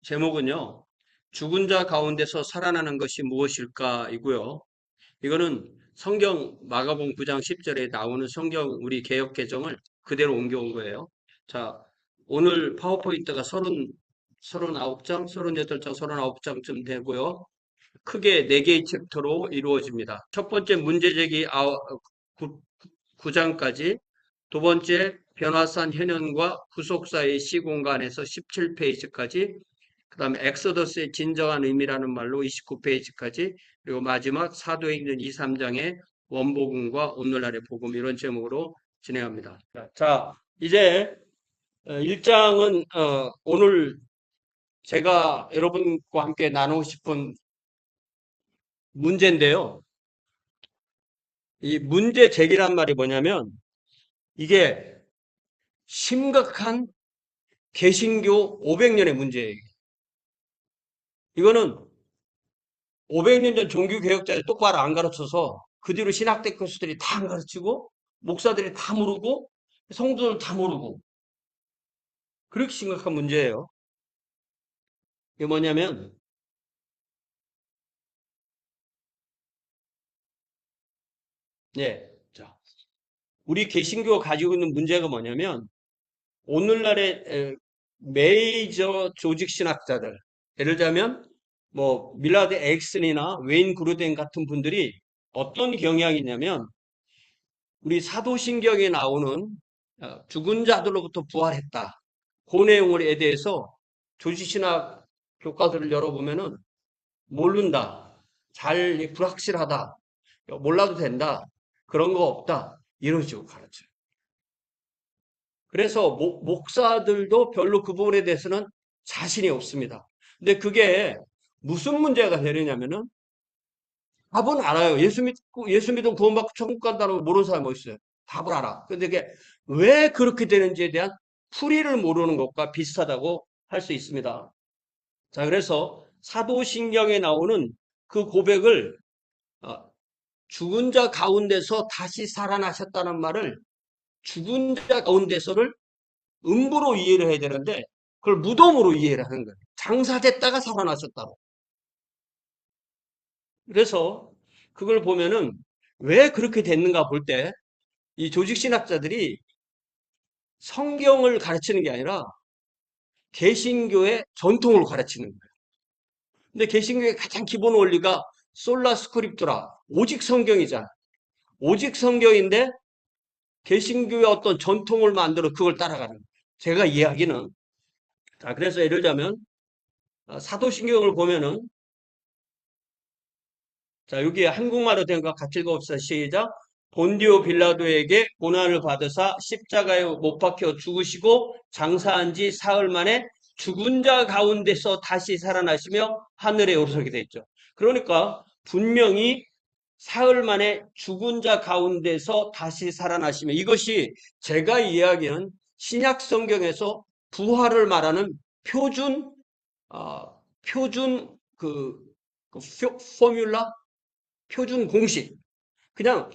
제목은요, 죽은 자 가운데서 살아나는 것이 무엇일까이고요. 이거는 성경 마가복음 9장 10절에 나오는 성경 우리 개역 개정을 그대로 옮겨온 거예요. 자, 오늘 파워포인트가 39장, 38장, 39장쯤 되고요. 크게 4개의 챕터로 이루어집니다. 첫 번째 문제제기 9장까지, 두 번째 변화산 현현과 구속사의 시공간에서 17페이지까지, 그 다음에 엑소더스의 진정한 의미라는 말로 29페이지까지, 그리고 마지막 사도행전 2, 3장의 원복음과 오늘날의 복음, 이런 제목으로 진행합니다. 자, 이제 1장은 오늘 제가 여러분과 함께 나누고 싶은 문제인데요. 이 문제 제기란 말이 뭐냐면 이게 심각한 개신교 500년의 문제예요. 이거는 500년 전 종교개혁자를 똑바로 안 가르쳐서 그 뒤로 신학대 교수들이 다 안 가르치고 목사들이 다 모르고 성도들 다 모르고 그렇게 심각한 문제예요. 이게 뭐냐면 자, 우리 개신교가 가지고 있는 문제가 뭐냐면 오늘날의 메이저 조직 신학자들, 예를 들자면 뭐 밀라드 엑슨이나 웨인 그루덴 같은 분들이 어떤 경향이 있냐면 우리 사도신경에 나오는 죽은 자들로부터 부활했다, 그 내용에 대해서 조직신학 교과서를 열어보면은 모른다, 잘 불확실하다, 몰라도 된다, 그런 거 없다, 이런 식으로 가르쳐요. 그래서 목사들도 별로 그 부분에 대해서는 자신이 없습니다. 근데 그게 무슨 문제가 되느냐면은 답은 알아요. 예수 믿으면 구원받고 천국 간다고 모르는 사람이 뭐 있어요? 답을 알아. 근데 이게 왜 그렇게 되는지에 대한 풀이를 모르는 것과 비슷하다고 할 수 있습니다. 자, 그래서 사도신경에 나오는 그 고백을 어, 죽은 자 가운데서 다시 살아나셨다는 말을 죽은 자 가운데서를 음부로 이해를 해야 되는데 그걸 무덤으로 이해를 하는 거예요. 장사됐다가 살아나셨다고. 그래서 그걸 보면은 왜 그렇게 됐는가 볼 때 이 조직신학자들이 성경을 가르치는 게 아니라 개신교의 전통을 가르치는 거예요. 근데 개신교의 가장 기본 원리가 솔라 스크립투라, 오직 성경이잖아. 오직 성경인데 개신교의 어떤 전통을 만들어 그걸 따라가는 거예요. 제가 이야기는 그래서 예를 들자면 사도신경을 보면은 자, 여기 한국말로 된 거 같이 읽어봅시다. 시작. 본디오 빌라도에게 고난을 받으사 십자가에 못 박혀 죽으시고 장사한 지 사흘 만에 죽은 자 가운데서 다시 살아나시며 하늘에 오르시게 됐죠. 그러니까 분명히 사흘 만에 죽은 자 가운데서 다시 살아나시며, 이것이 제가 이야기하는 신약 성경에서 부활을 말하는 표준 표준 포뮬라, 표준 공식. 그냥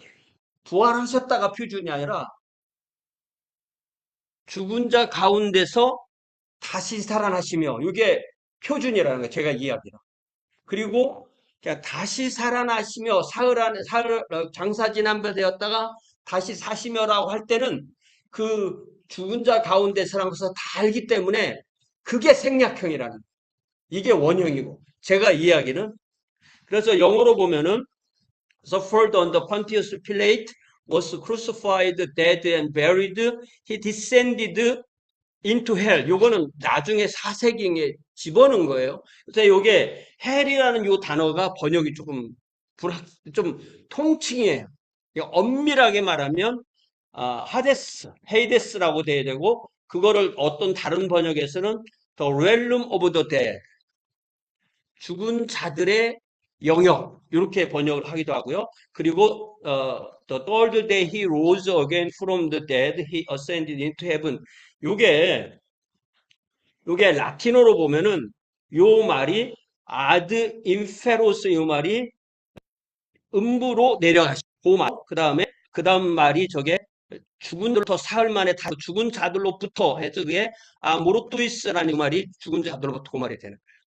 부활하셨다가 표준이 아니라 죽은 자 가운데서 다시 살아나시며, 이게 표준이라는 거예요. 제가 이야기로. 그리고 그냥 다시 살아나시며 사흘 안에 장사 지난배 되었다가 다시 사시며라고 할 때는 그 죽은 자 가운데서라는 것을 다 알기 때문에 그게 생략형이라는 거예요. 이게 원형이고, 제가 이야기는 그래서 영어로 보면은 suffered under Pontius Pilate, was crucified, dead and buried, he descended into hell. 요거는 나중에 사색잉에 집어넣은 거예요. 그래서 요게 hell이라는 요 단어가 번역이 좀 통칭이에요. 엄밀하게 말하면 하데스, 헤이데스라고 돼야 되고, 그거를 어떤 다른 번역에서는 the realm of the dead, 죽은 자들의 영역, 이렇게 번역을 하기도 하고요. 그리고 the third day he rose again from the dead, he ascended into heaven. 요게 라틴어로 보면은 요 말이 ad inferos, 요 말이 음부로 내려가시고, 그 다음 말이 저게 죽은들로부터 사흘 만에 다 죽은 자들로부터 해서 그게 모로투이스라는 말이 죽은 자들로부터 그 말이 되는 거예요.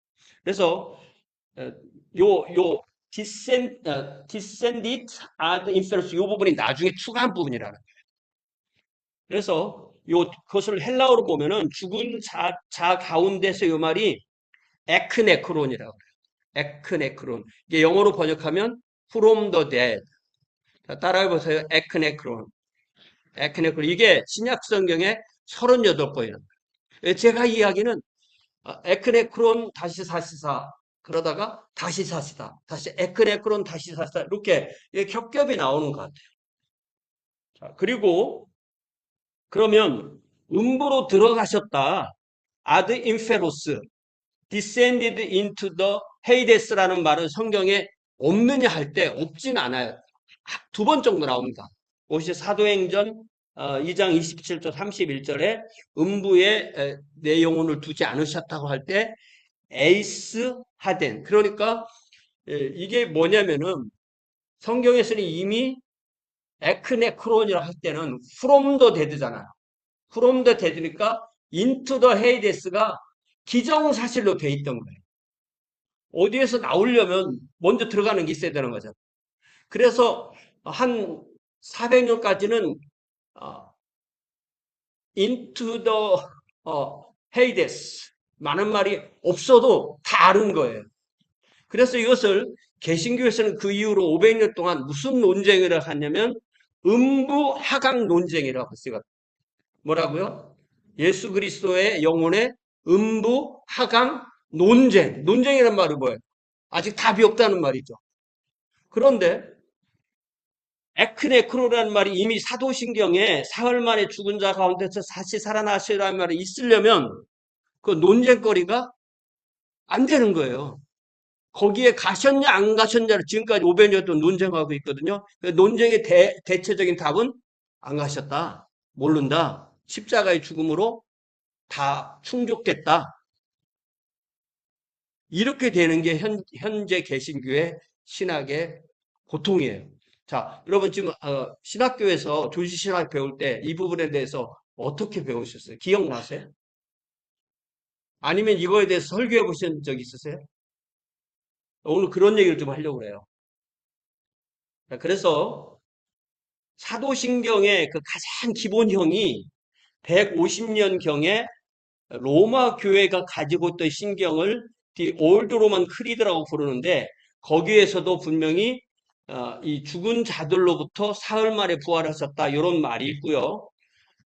그래서 요 descended ad inferos 요 부분이 나중에 추가한 부분이라는 거예요. 그래서 그것을 헬라어로 보면은 죽은 자 가운데서 요 말이 에크네크론이라고 그래요. 에크네크론. 이게 영어로 번역하면 from the dead. 자, 따라해 보세요. 에크네크론. 에크네크론. 이게 신약 성경에 38번이에요. 제가 이야기는 에크네크론 다시 사시사 그러다가 다시 사시다. 다시 에크네크론 다시 사시다. 이렇게 겹겹이 나오는 것 같아요. 자, 그리고 그러면 음부로 들어가셨다. 아드 인페로스 descended into the Hades라는 말은 성경에 없느냐 할 때 없진 않아요. 두 번 정도 나옵니다. 혹시 사도행전 2장 27절 31절에 음부에 내 영혼을 두지 않으셨다고 할 때 에이스 하덴 그러니까 이게 뭐냐면은 성경에서는 이미 에크네크론이라 할 때는 from the dead잖아요. from the dead니까 into the Hades가 기정사실로 돼 있던 거예요. 어디에서 나오려면 먼저 들어가는 게 있어야 되는 거죠. 그래서 한 400년까지는 into the Hades 많은 말이 없어도 다 아는 거예요. 그래서 이것을 개신교에서는 그 이후로 500년 동안 무슨 논쟁을 하냐면 음부 하강 논쟁이라고 했어요. 뭐라고요? 예수 그리스도의 영혼의 음부 하강 논쟁. 논쟁이란 말이 뭐예요? 아직 답이 없다는 말이죠. 그런데 에크네크로라는 말이 이미 사도신경에 사흘 만에 죽은 자 가운데서 다시 살아나시라는 말이 있으려면 그 논쟁거리가 안 되는 거예요. 거기에 가셨냐 안 가셨냐를 지금까지 500년 동안 논쟁하고 있거든요. 그 논쟁의 대체적인 답은 안 가셨다. 모른다. 십자가의 죽음으로 다 충족됐다. 이렇게 되는 게 현재 개신교의 신학의 고통이에요. 자, 여러분 지금 신학교에서 조지신학 배울 때 이 부분에 대해서 어떻게 배우셨어요? 기억나세요? 아니면 이거에 대해서 설교해 보신 적 있으세요? 오늘 그런 얘기를 좀 하려고 해요. 그래서 사도신경의 그 가장 기본형이 150년경에 로마 교회가 가지고 있던 신경을 The Old Roman Creed라고 부르는데 거기에서도 분명히 이 죽은 자들로부터 사흘 만에 부활하셨다 이런 말이 있고요.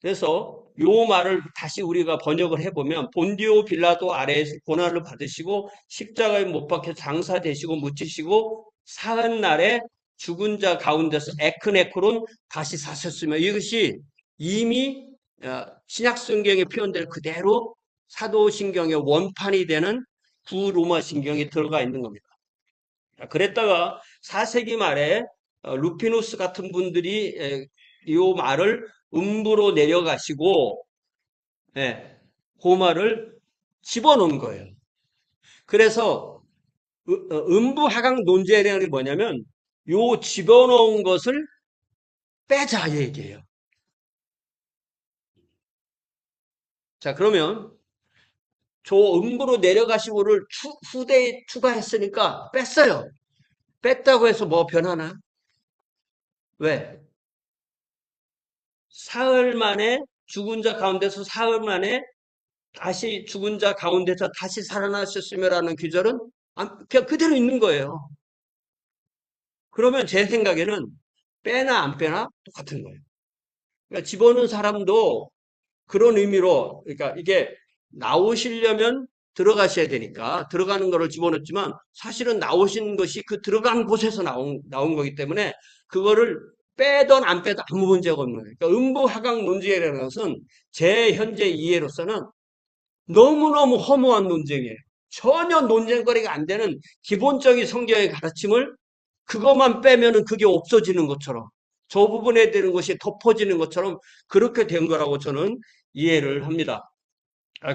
그래서 요 말을 다시 우리가 번역을 해보면 본디오 빌라도 아래에서 고난을 받으시고 십자가에 못 박혀 장사되시고 묻히시고 사흘 날에 죽은 자 가운데서 에크네크론 다시 사셨으며 이것이 이미 신약 성경에 표현될 그대로 사도신경의 원판이 되는 구로마 신경이 들어가 있는 겁니다. 그랬다가 4세기 말에 루피누스 같은 분들이 이 말을 음부로 내려가시고 그 말을 집어넣은 거예요. 그래서 음부 하강 논쟁이 뭐냐면 요 집어넣은 것을 빼자 이 얘기예요. 자 그러면 저 음부로 내려가시고를 후대에 추가했으니까 뺐어요. 뺐다고 해서 뭐 변하나? 왜? 사흘 만에 죽은 자 가운데서 사흘 만에 다시 죽은 자 가운데서 다시 살아나셨으며라는 규절은 그냥 그대로 있는 거예요. 그러면 제 생각에는 빼나 안 빼나 똑같은 거예요. 그러니까 집어넣은 사람도 그런 의미로 그러니까 이게 나오시려면 들어가셔야 되니까 들어가는 거를 집어넣지만 사실은 나오신 것이 그 들어간 곳에서 나온 거기 때문에 그거를 빼던 안 빼도 아무 문제가 없는 거예요. 그러니까 음부 하강 논쟁이라는 것은 제 현재 이해로서는 너무너무 허무한 논쟁이에요. 전혀 논쟁거리가 안 되는 기본적인 성경의 가르침을 그것만 빼면은 그게 없어지는 것처럼 저 부분에 대한 것이 덮어지는 것처럼 그렇게 된 거라고 저는 이해를 합니다.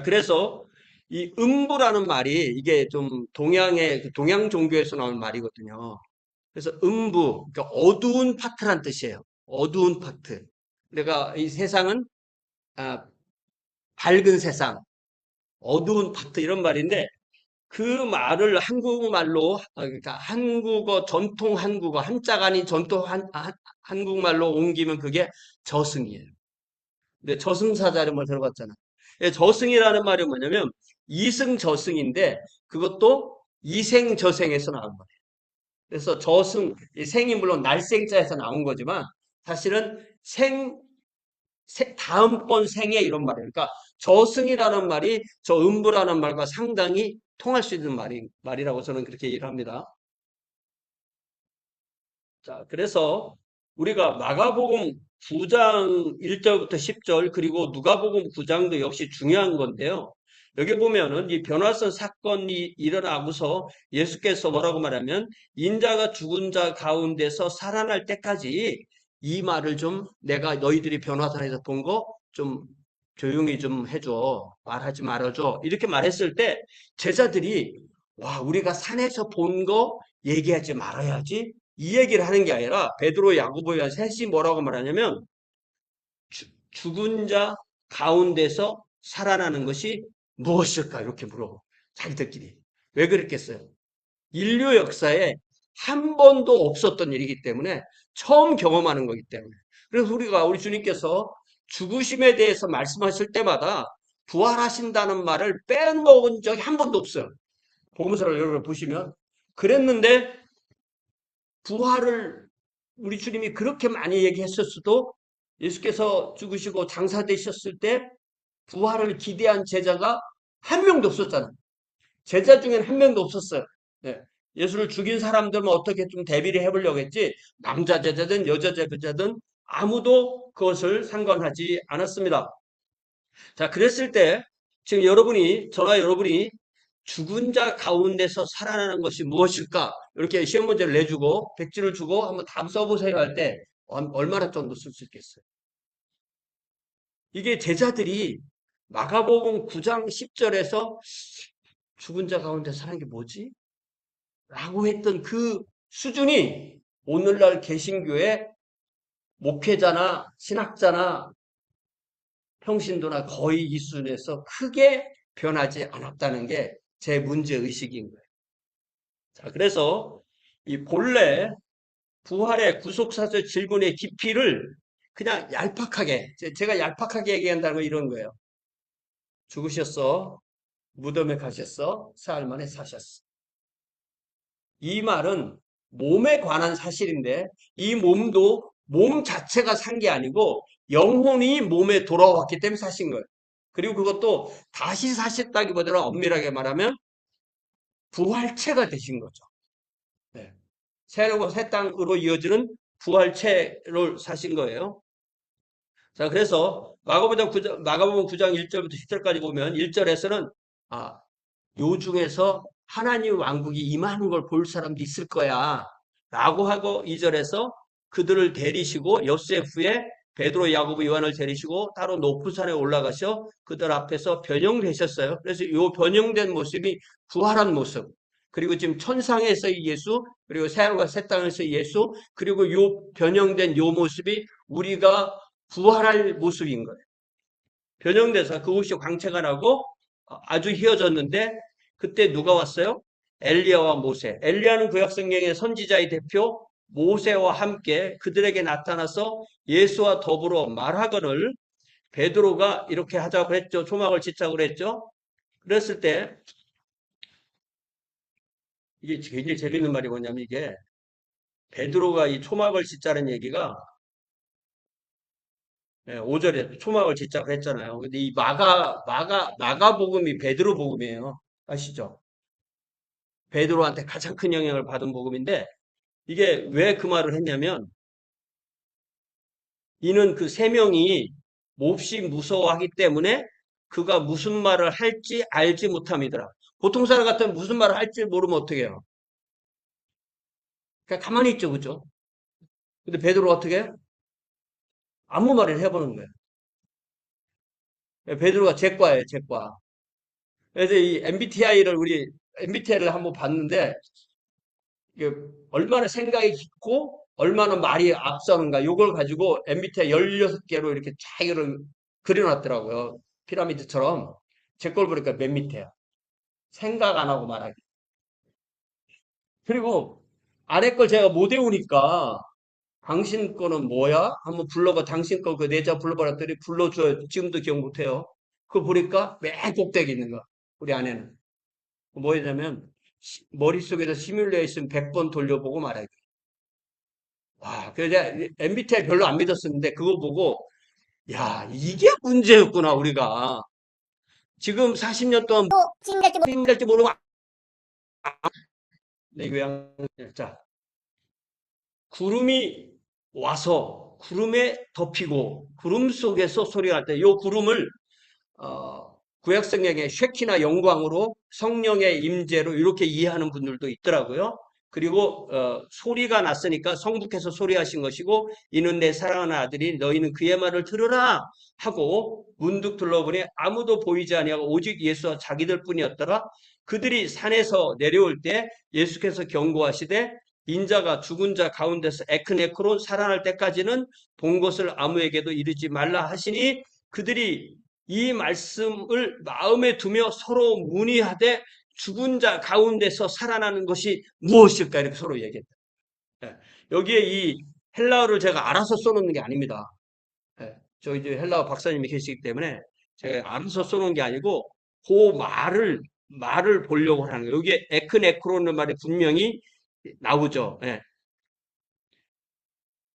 그래서 이 음부라는 말이 이게 좀 동양 종교에서 나온 말이거든요. 그래서 음부, 그러니까 어두운 파트란 뜻이에요. 어두운 파트. 내가 이 세상은 아, 밝은 세상, 어두운 파트 이런 말인데 그 말을 한국말로 그러니까 한국어 전통 한국어 한자가 아닌 전통 한국말로 옮기면 그게 저승이에요. 근데 저승사자를 뭐 들어봤잖아. 예, 저승이라는 말이 뭐냐면 이승저승인데 그것도 이생저생에서 나온 거예요. 그래서 저승, 이 생이 물론 날생자에서 나온 거지만 사실은 다음번 생에 이런 말이에요. 그러니까 저승이라는 말이 저 음부라는 말과 상당히 통할 수 있는 말이라고 저는 그렇게 이해를 합니다. 자, 그래서 우리가 마가복음 9장 1절부터 10절 그리고 누가복음 9장도 역시 중요한 건데요. 여기 보면은 이 변화선 사건이 일어나고서 예수께서 뭐라고 말하면 인자가 죽은 자 가운데서 살아날 때까지 이 말을 좀 내가 너희들이 변화산에서 본 거 좀 조용히 좀 해줘. 말하지 말아줘. 이렇게 말했을 때 제자들이 와, 우리가 산에서 본 거 얘기하지 말아야지. 이 얘기를 하는 게 아니라 베드로, 야고보, 요한 셋이 뭐라고 말하냐면 죽은 자 가운데서 살아나는 것이 무엇일까? 이렇게 물어. 자기들끼리. 왜 그랬겠어요? 인류 역사에 한 번도 없었던 일이기 때문에 처음 경험하는 거기 때문에. 그래서 우리 주님께서 죽으심에 대해서 말씀하실 때마다 부활하신다는 말을 빼먹은 적이 한 번도 없어요. 복음서를 여러분 보시면. 그랬는데 부활을 우리 주님이 그렇게 많이 얘기했었어도 예수께서 죽으시고 장사되셨을 때 부활을 기대한 제자가 한 명도 없었잖아요. 제자 중엔 한 명도 없었어요. 네. 예수를 죽인 사람들은 어떻게 좀 대비를 해보려고 했지 남자 제자든 여자 제자든 아무도 그것을 상관하지 않았습니다. 자, 그랬을 때 지금 저나 여러분이 죽은 자 가운데서 살아나는 것이 무엇일까? 이렇게 시험 문제를 내주고 백지를 주고 한번 답 써보세요 할 때 얼마나 정도 쓸 수 있겠어요? 이게 제자들이 마가복음 9장 10절에서 죽은 자 가운데 사는 게 뭐지? 라고 했던 그 수준이 오늘날 개신교의 목회자나 신학자나 평신도나 거의 이 수준에서 크게 변하지 않았다는 게 제 문제의식인 거예요. 자, 그래서 이 본래 부활의 구속사적 질문의 깊이를 그냥 얄팍하게, 제가 얄팍하게 얘기한다는 건 이런 거예요. 죽으셨어. 무덤에 가셨어. 사흘 만에 사셨어. 이 말은 몸에 관한 사실인데 이 몸도 몸 자체가 산 게 아니고 영혼이 몸에 돌아왔기 때문에 사신 거예요. 그리고 그것도 다시 사셨다기보다는 엄밀하게 말하면 부활체가 되신 거죠. 네. 새로운 새 땅으로 이어지는 부활체를 사신 거예요. 자, 그래서 마가복음 9장 1절부터 10절까지 보면 1절에서는 요 중에서 하나님 왕국이 임하는 걸 볼 사람도 있을 거야. 라고 하고 2절에서 그들을 데리시고 엿새 후에 베드로, 야고보, 요한을 데리시고 따로 높은 산에 올라가셔 그들 앞에서 변형되셨어요. 그래서 요 변형된 모습이 부활한 모습. 그리고 지금 천상에서의 예수, 그리고 새하늘과 새 땅에서의 예수, 그리고 요 변형된 요 모습이 우리가 부활할 모습인 거예요. 변형돼서 그곳이 광채가 나고 아주 휘어졌는데 그때 누가 왔어요? 엘리야와 모세. 엘리야는 구약성경의 선지자의 대표 모세와 함께 그들에게 나타나서 예수와 더불어 말하거늘 베드로가 이렇게 하자고 했죠. 초막을 짓자고 했죠. 그랬을 때 이게 굉장히 재밌는 말이 뭐냐면 이게 베드로가 이 초막을 짓자는 얘기가 5절에 초막을 짓자고 했잖아요. 근데 이 마가복음이 베드로 복음이에요. 아시죠? 베드로한테 가장 큰 영향을 받은 복음인데 이게 왜 그 말을 했냐면 이는 그 세 명이 몹시 무서워하기 때문에 그가 무슨 말을 할지 알지 못함이더라. 보통 사람 같으면 무슨 말을 할지 모르면 어떻게 해요? 그냥 가만히 있죠, 그죠? 근데 베드로 어떻게 해요? 아무 말을 해보는 거예요. 베드로가 제과예요, 제과. 그래서 이 MBTI를 한번 봤는데 이게 얼마나 생각이 깊고 얼마나 말이 앞서는가 요걸 가지고 MBTI 16개로 이렇게 쫙 이걸 그려놨더라고요. 피라미드처럼. 제 걸 보니까 맨 밑에야. 생각 안 하고 말하기. 그리고 아래 걸 제가 못 외우니까 당신 거는 뭐야? 한번 불러봐. 당신 거 그 내자 불러봐라 했더니 불러줘요. 지금도 기억 못해요. 그거 보니까 맨 꼭대기 있는 거야. 우리 아내는. 뭐냐면 머릿속에서 시뮬레이션 100번 돌려보고 말하기. 와, 그래서 MBTI 별로 안 믿었었는데 그거 보고 야, 이게 문제였구나, 우리가. 지금 40년 동안 책임질지 모르고 내 교양 자, 구름이 와서 구름에 덮이고 구름 속에서 소리가 날 때 요 구름을 구약 성경의 쉐키나 영광으로 성령의 임재로 이렇게 이해하는 분들도 있더라고요. 그리고 소리가 났으니까 성부께서 소리하신 것이고 이는 내 사랑하는 아들이 너희는 그의 말을 들으라 하고 문득 둘러보니 아무도 보이지 아니하고 오직 예수와 자기들 뿐이었더라. 그들이 산에서 내려올 때 예수께서 경고하시되 인자가 죽은 자 가운데서 에크네크로 살아날 때까지는 본 것을 아무에게도 이르지 말라 하시니 그들이 이 말씀을 마음에 두며 서로 문의하되 죽은 자 가운데서 살아나는 것이 무엇일까 이렇게 서로 얘기했다. 예. 여기에 이 헬라어를 제가 알아서 써놓는 게 아닙니다. 예. 저 이제 헬라어 박사님이 계시기 때문에 제가 알아서 써놓은 게 아니고 그 말을 보려고 하는 거예요. 여기에 에크네크로는 말이 분명히 나오죠. 예.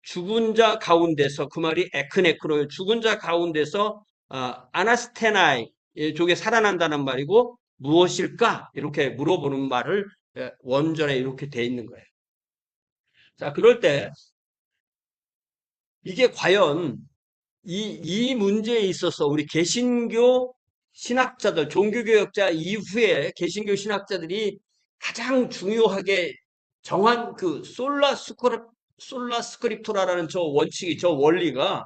죽은 자 가운데서 그 말이 에크네크로예요. 죽은 자 가운데서 아나스테나이 쪽에 살아난다는 말이고 무엇일까? 이렇게 물어보는 말을 원전에 이렇게 돼 있는 거예요. 자, 그럴 때 이게 과연 이 문제에 있어서 우리 개신교 신학자들, 종교개혁자 이후에 개신교 신학자들이 가장 중요하게 정한 그 솔라 스크립토라라는 저 원칙이, 저 원리가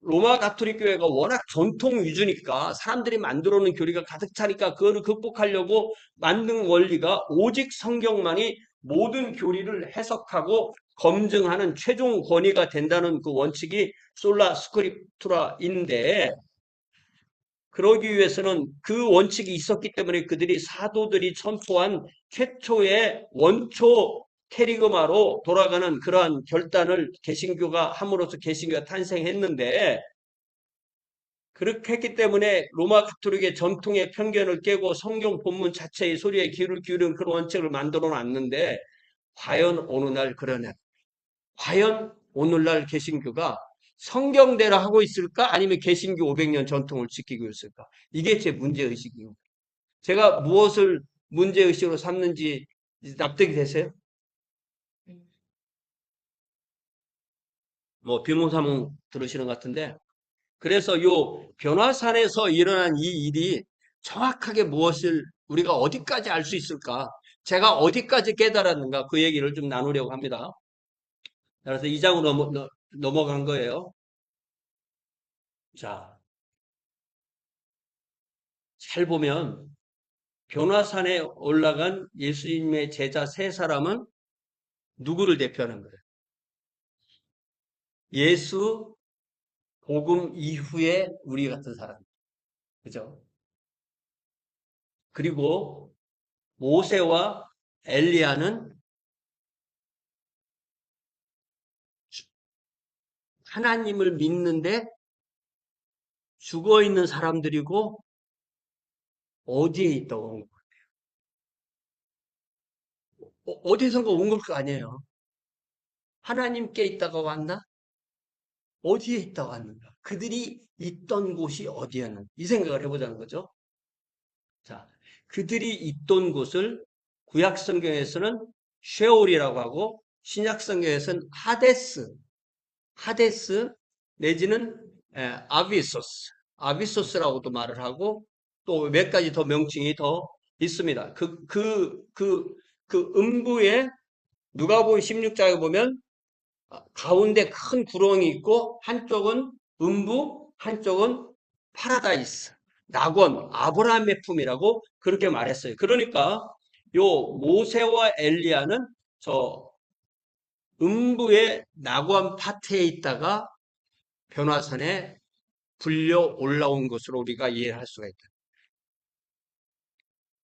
로마 가톨릭 교회가 워낙 전통 위주니까 사람들이 만들어 놓은 교리가 가득 차니까 그거를 극복하려고 만든 원리가 오직 성경만이 모든 교리를 해석하고 검증하는 최종 권위가 된다는 그 원칙이 솔라 스크립투라인데 그러기 위해서는 그 원칙이 있었기 때문에 그들이 사도들이 선포한 최초의 원초 캐리그마로 돌아가는 그러한 결단을 개신교가 함으로써 개신교가 탄생했는데 그렇게 했기 때문에 로마 가톨릭의 전통의 편견을 깨고 성경 본문 자체의 소리에 귀를 기울이는 그런 원칙을 만들어 놨는데 과연 오늘날 그러냐? 과연 오늘날 개신교가 성경대로 하고 있을까? 아니면 개신교 500년 전통을 지키고 있을까? 이게 제 문제의식이에요. 제가 무엇을 문제의식으로 삼는지 납득이 되세요? 뭐 비몽사몽 들으시는 것 같은데 그래서 요 변화산에서 일어난 이 일이 정확하게 무엇을 우리가 어디까지 알 수 있을까? 제가 어디까지 깨달았는가? 그 얘기를 좀 나누려고 합니다. 그래서 2장으로 넘어간 거예요. 자, 잘 보면 변화산에 올라간 예수님의 제자 세 사람은 누구를 대표하는 거예요? 예수 복음 이후에 우리 같은 사람. 그죠? 그리고 모세와 엘리야는 하나님을 믿는데 죽어 있는 사람들이고 어디에 있다고 온 거예요? 어디선가 온 걸 거 아니에요. 하나님께 있다가 왔나? 어디에 있다가 왔는가? 그들이 있던 곳이 어디였는가? 이 생각을 해보자는 거죠. 자, 그들이 있던 곳을 구약 성경에서는 쉐올이라고 하고 신약 성경에서는 하데스 내지는 아비소스라고도 말을 하고 또 몇 가지 더 명칭이 더 있습니다. 그 음부에 누가복음 16장에 보면 가운데 큰 구렁이 있고 한쪽은 음부, 한쪽은 파라다이스, 낙원, 아브라함의 품이라고 그렇게 말했어요. 그러니까 요 모세와 엘리야는 저 음부의 낙원 파트에 있다가 변화산에 불려 올라온 것으로 우리가 이해할 수가 있다.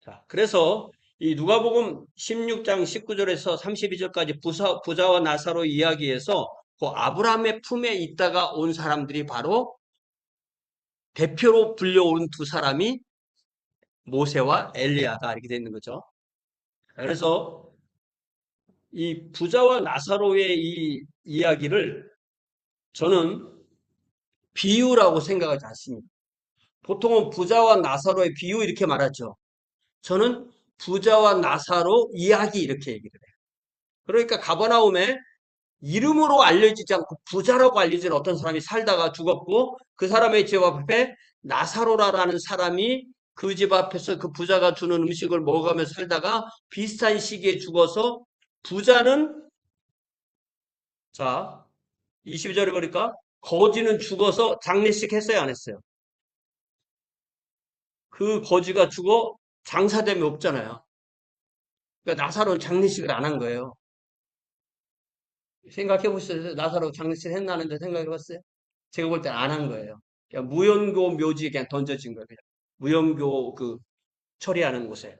자, 그래서 이 누가복음 16장 19절에서 32절까지 부자와 나사로 이야기에서 그 아브라함의 품에 있다가 온 사람들이 바로 대표로 불려온 두 사람이 모세와 엘리야다 이렇게 되는 거죠. 그래서 이 부자와 나사로의 이 이야기를 저는 비유라고 생각하지 않습니다. 보통은 부자와 나사로의 비유 이렇게 말하죠. 저는 부자와 나사로 이야기 이렇게 얘기를 해요. 그러니까 가버나움에 이름으로 알려지지 않고 부자라고 알려진 어떤 사람이 살다가 죽었고 그 사람의 집 앞에 나사로라는 사람이 그 집 앞에서 그 부자가 주는 음식을 먹으며 살다가 비슷한 시기에 죽어서 부자는 자 22절에 보니까 거지는 죽어서 장례식 했어요 안 했어요? 그 거지가 죽어 장사됨이 없잖아요. 그러니까 나사로는 장례식을 안 한 거예요. 생각해 보셨어요? 나사로 장례식 했나는데 생각해 봤어요? 제가 볼 때 안 한 거예요. 그냥 무연고 묘지에 그냥 던져진 거예요. 그냥. 무연고 그 처리하는 곳에.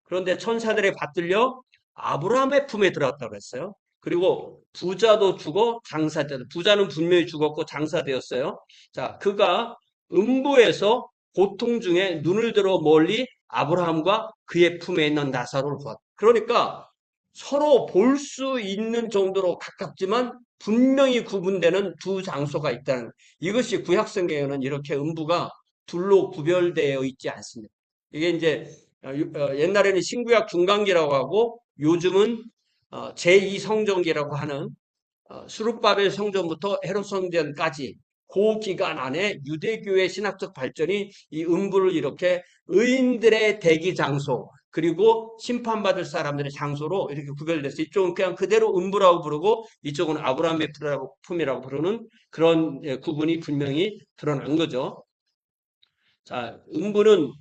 그런데 천사들의 받들려 아브라함의 품에 들어갔다고 했어요. 그리고 부자도 죽어 장사되었다. 부자는 분명히 죽었고 장사되었어요. 자, 그가 음부에서 고통 중에 눈을 들어 멀리 아브라함과 그의 품에 있는 나사로를 보았다. 그러니까 서로 볼 수 있는 정도로 가깝지만 분명히 구분되는 두 장소가 있다는 이것이 구약 성경에는 이렇게 음부가 둘로 구별되어 있지 않습니다. 이게 이제 옛날에는 신구약 중간기라고 하고 요즘은 제2성전기라고 하는 수룹바벨 성전부터 헤롯 성전까지 그 기간 안에 유대교의 신학적 발전이 이 음부를 이렇게 의인들의 대기 장소 그리고 심판받을 사람들의 장소로 이렇게 구별돼서 이쪽은 그냥 그대로 음부라고 부르고 이쪽은 아브라함의 품이라고 부르는 그런 구분이 분명히 드러난 거죠. 자, 음부는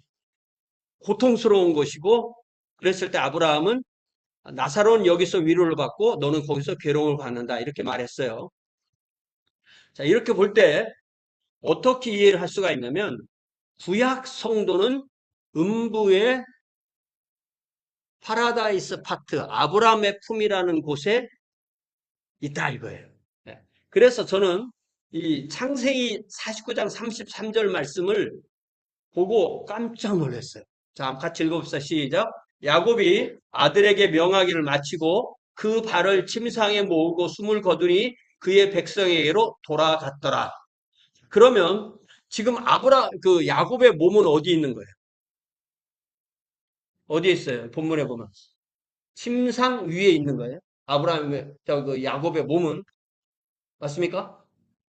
고통스러운 것이고 그랬을 때 아브라함은 나사로는 여기서 위로를 받고 너는 거기서 괴로움을 받는다 이렇게 말했어요. 자, 이렇게 볼 때 어떻게 이해를 할 수가 있냐면 구약 성도는 음부의 파라다이스 파트 아브라함의 품이라는 곳에 있다 이거예요. 네. 그래서 저는 이 창세기 49장 33절 말씀을 보고 깜짝 놀랐어요. 자, 같이 읽어봅시다. 시작. 야곱이 아들에게 명하기를 마치고 그 발을 침상에 모으고 숨을 거두니 그의 백성에게로 돌아갔더라. 그러면 지금 그 야곱의 몸은 어디 있는 거예요? 어디에 있어요? 본문에 보면. 침상 위에 있는 거예요. 그 야곱의 몸은. 맞습니까?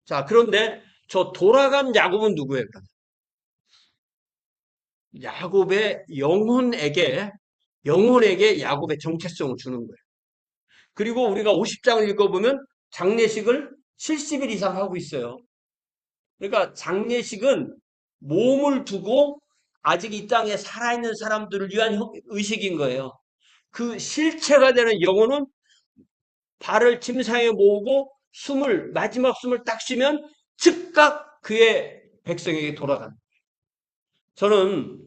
자, 그런데 저 돌아간 야곱은 누구예요? 그러면? 야곱의 영혼에게 야곱의 정체성을 주는 거예요. 그리고 우리가 50장을 읽어보면 장례식을 70일 이상 하고 있어요. 그러니까 장례식은 몸을 두고 아직 이 땅에 살아있는 사람들을 위한 의식인 거예요. 그 실체가 되는 영혼은 발을 침상에 모으고 마지막 숨을 딱 쉬면 즉각 그의 백성에게 돌아간다. 저는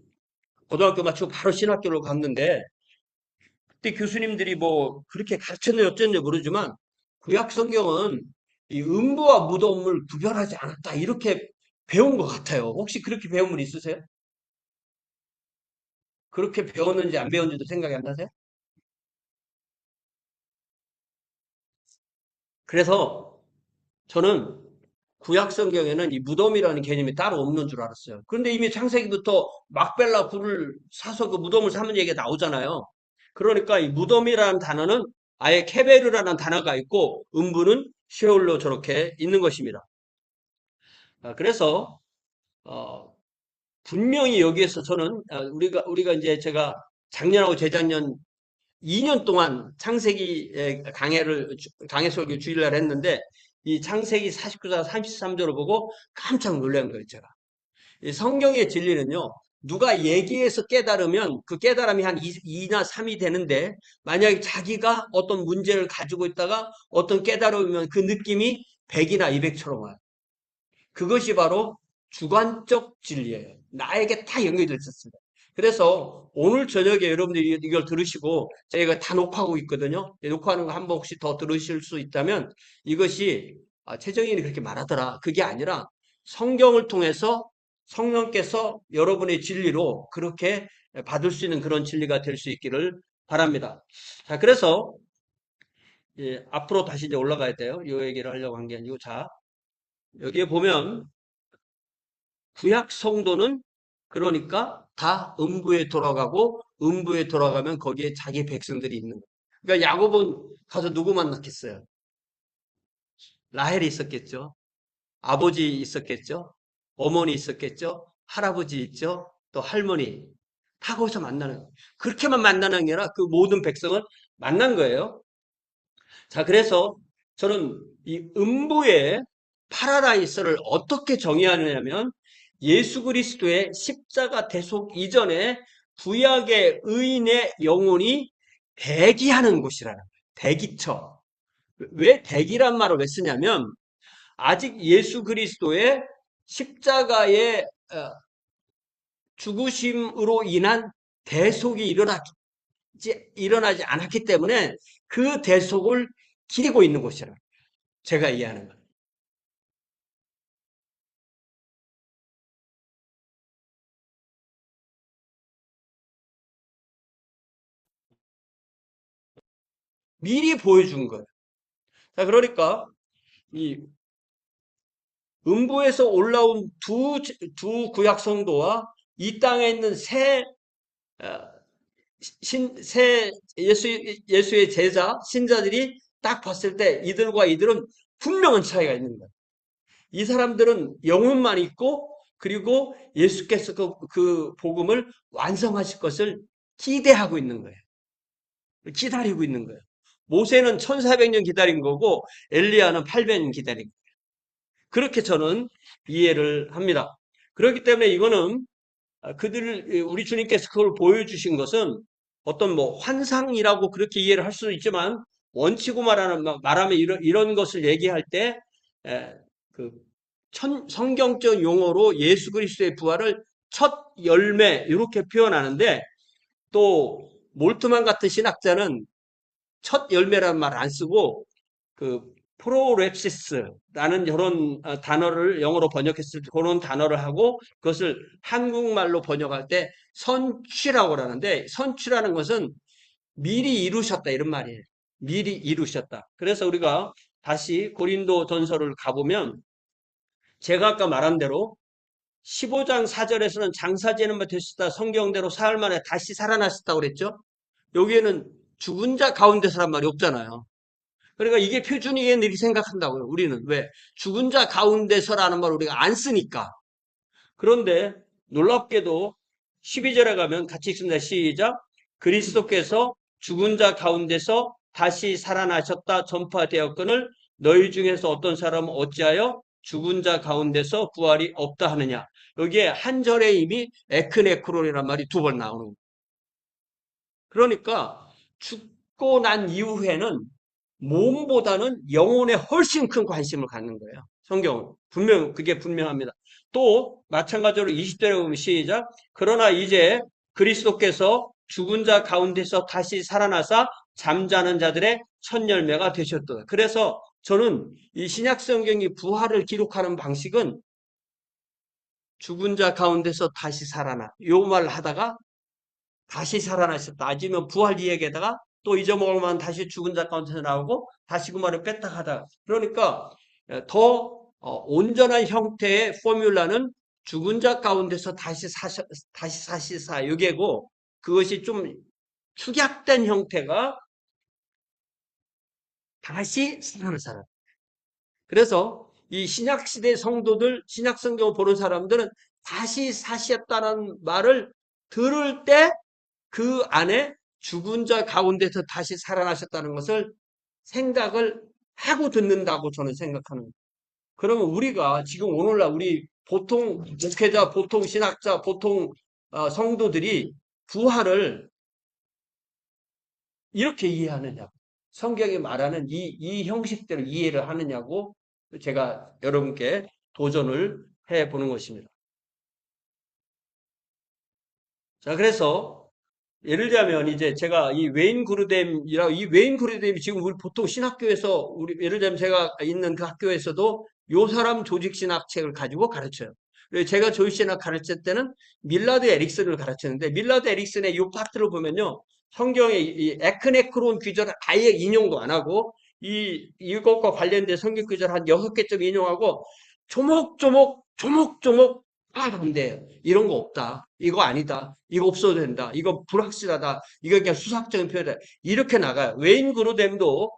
고등학교 마치고 바로 신학교를 갔는데 그때 교수님들이 뭐 그렇게 가르쳤는지 어쩐지 모르지만 구약 성경은 이 음부와 무덤을 구별하지 않았다 이렇게 배운 것 같아요. 혹시 그렇게 배운 분 있으세요? 그렇게 배웠는지 안 배웠는지도 생각이 안 나세요? 그래서 저는 구약 성경에는 이 무덤이라는 개념이 따로 없는 줄 알았어요. 그런데 이미 창세기부터 막벨라 굴을 사서 그 무덤을 사는 얘기가 나오잖아요. 그러니까 이 무덤이라는 단어는 아예 케베르라는 단어가 있고 음부는 쉐올로 저렇게 있는 것입니다. 그래서 어, 분명히 여기에서 저는 우리가 이제 제가 작년하고 재작년 2년 동안 창세기 강해 설교 주일날 했는데 이 창세기 49장 33절을 보고 깜짝 놀란 거예요, 제가. 이 성경의 진리는요, 누가 얘기해서 깨달으면 그 깨달음이 한 2나 3이 되는데 만약에 자기가 어떤 문제를 가지고 있다가 어떤 깨달으면 그 느낌이 100이나 200처럼 와요. 그것이 바로 주관적 진리예요. 나에게 다 연결되어 있었습니다. 그래서 오늘 저녁에 여러분들이 이걸 들으시고 저희가 다 녹화하고 있거든요. 녹화하는 거 한 번 혹시 더 들으실 수 있다면 이것이 최정인이 그렇게 말하더라. 그게 아니라 성경을 통해서 성령께서 여러분의 진리로 그렇게 받을 수 있는 그런 진리가 될 수 있기를 바랍니다. 자, 그래서 앞으로 다시 이제 올라가야 돼요. 이 얘기를 하려고 한 게 아니고, 자, 여기에 보면 구약 성도는 그러니까 다 음부에 돌아가고 음부에 돌아가면 거기에 자기 백성들이 있는 거예요. 그러니까 야곱은 가서 누구 만났겠어요? 라헬이 있었겠죠. 아버지 있었겠죠. 어머니 있었겠죠. 할아버지 있죠. 또 할머니. 다 거기서 만나는 거예요. 그렇게만 만나는 게 아니라 그 모든 백성을 만난 거예요. 자, 그래서 저는 이 음부의 파라다이스를 어떻게 정의하느냐면 예수 그리스도의 십자가 대속 이전에 구약의 의인의 영혼이 대기하는 곳이라는 거예요. 대기처. 왜 대기란 말을 왜 쓰냐면 아직 예수 그리스도의 십자가의 죽으심으로 인한 대속이 일어나지 않았기 때문에 그 대속을 기리고 있는 곳이라 제가 이해하는 거예요. 미리 보여준 거예요. 자, 그러니까 이 음부에서 올라온 두 구약 성도와 이 땅에 있는 어, 새 예수의 제자, 신자들이 딱 봤을 때 이들과 이들은 분명한 차이가 있는 거예요. 이 사람들은 영혼만 있고 그리고 예수께서 그 복음을 완성하실 것을 기대하고 있는 거예요. 기다리고 있는 거예요. 모세는 1400년 기다린 거고 엘리야는 800년 기다린 거예요. 그렇게 저는 이해를 합니다. 그렇기 때문에 이거는 우리 주님께서 그걸 보여주신 것은 어떤 뭐 환상이라고 그렇게 이해를 할 수도 있지만 원치고 말하면 이런 것을 얘기할 때, 그 성경적 용어로 예수 그리스도의 부활을 첫 열매 이렇게 표현하는데 또 몰트만 같은 신학자는 첫 열매라는 말 안 쓰고 그 프로랩시스라는 이런 단어를 영어로 번역했을 때 그런 단어를 하고 그것을 한국말로 번역할 때 선취라고 하는데 선취라는 것은 미리 이루셨다 이런 말이에요. 미리 이루셨다. 그래서 우리가 다시 고린도 전서를 가보면 제가 아까 말한 대로 15장 4절에서는 장사 지는 바 되셨다. 성경대로 사흘 만에 다시 살아나셨다고 그랬죠. 여기에는 죽은 자 가운데서란 말이 없잖아요. 그러니까 이게 표준이겠네 생각한다고요. 우리는 왜 죽은 자 가운데서라는 말 우리가 안 쓰니까. 그런데 놀랍게도 12절에 가면 같이 읽습니다. 시작. 그리스도께서 죽은 자 가운데서 다시 살아나셨다 전파되었거늘 너희 중에서 어떤 사람은 어찌하여 죽은 자 가운데서 부활이 없다 하느냐. 여기에 한 절에 이미 에크네크론이라는 말이 두 번 나오는 거예요. 그러니까 죽고 난 이후에는 몸보다는 영혼에 훨씬 큰 관심을 갖는 거예요. 성경은. 그게 분명합니다. 또, 마찬가지로 20절에 보면 시작. 그러나 이제 그리스도께서 죽은 자 가운데서 다시 살아나사 잠자는 자들의 첫 열매가 되셨다. 그래서 저는 이 신약 성경이 부활을 기록하는 방식은 죽은 자 가운데서 다시 살아나. 요 말을 하다가 다시 살아나셨다. 아니면 부활 이야기에다가 또 잊어먹을만 다시 죽은 자 가운데서 나오고 다시 그 말을 뺐다 하다. 그러니까 더 온전한 형태의 포뮬라는 죽은 자 가운데서 다시 사시사 여기고 그것이 좀 축약된 형태가 다시 살아나는 사람. 그래서 이 신약 시대 성도들, 신약 성경을 보는 사람들은 다시 사셨다는 말을 들을 때 그 안에 죽은 자 가운데서 다시 살아나셨다는 것을 생각을 하고 듣는다고 저는 생각하는 거예요. 그러면 우리가 지금 오늘날 우리 보통 목회자, 보통 신학자, 보통 성도들이 부활을 이렇게 이해하느냐고. 성경이 말하는 이 형식대로 이해를 하느냐고 제가 여러분께 도전을 해 보는 것입니다. 자, 그래서 예를 들자면 이제 제가 이 웨인 그루뎀이 지금 우리 보통 신학교에서 예를 들면 제가 있는 그 학교에서도 요 사람 조직 신학책을 가지고 가르쳐요. 그래서 제가 조직 신학 가르칠 때는 밀라드 에릭슨을 가르쳤는데 밀라드 에릭슨의 요 파트를 보면요. 성경의 이 에크네크론 귀절을 아예 인용도 안 하고 이것과 관련된 성경 귀절 한 6개쯤 인용하고 조목조목 안 돼요. 이런 거 없다. 이거 아니다. 이거 없어도 된다. 이거 불확실하다. 이거 그냥 수학적인 표현이다. 이렇게 나가요. 웨인 그루뎀도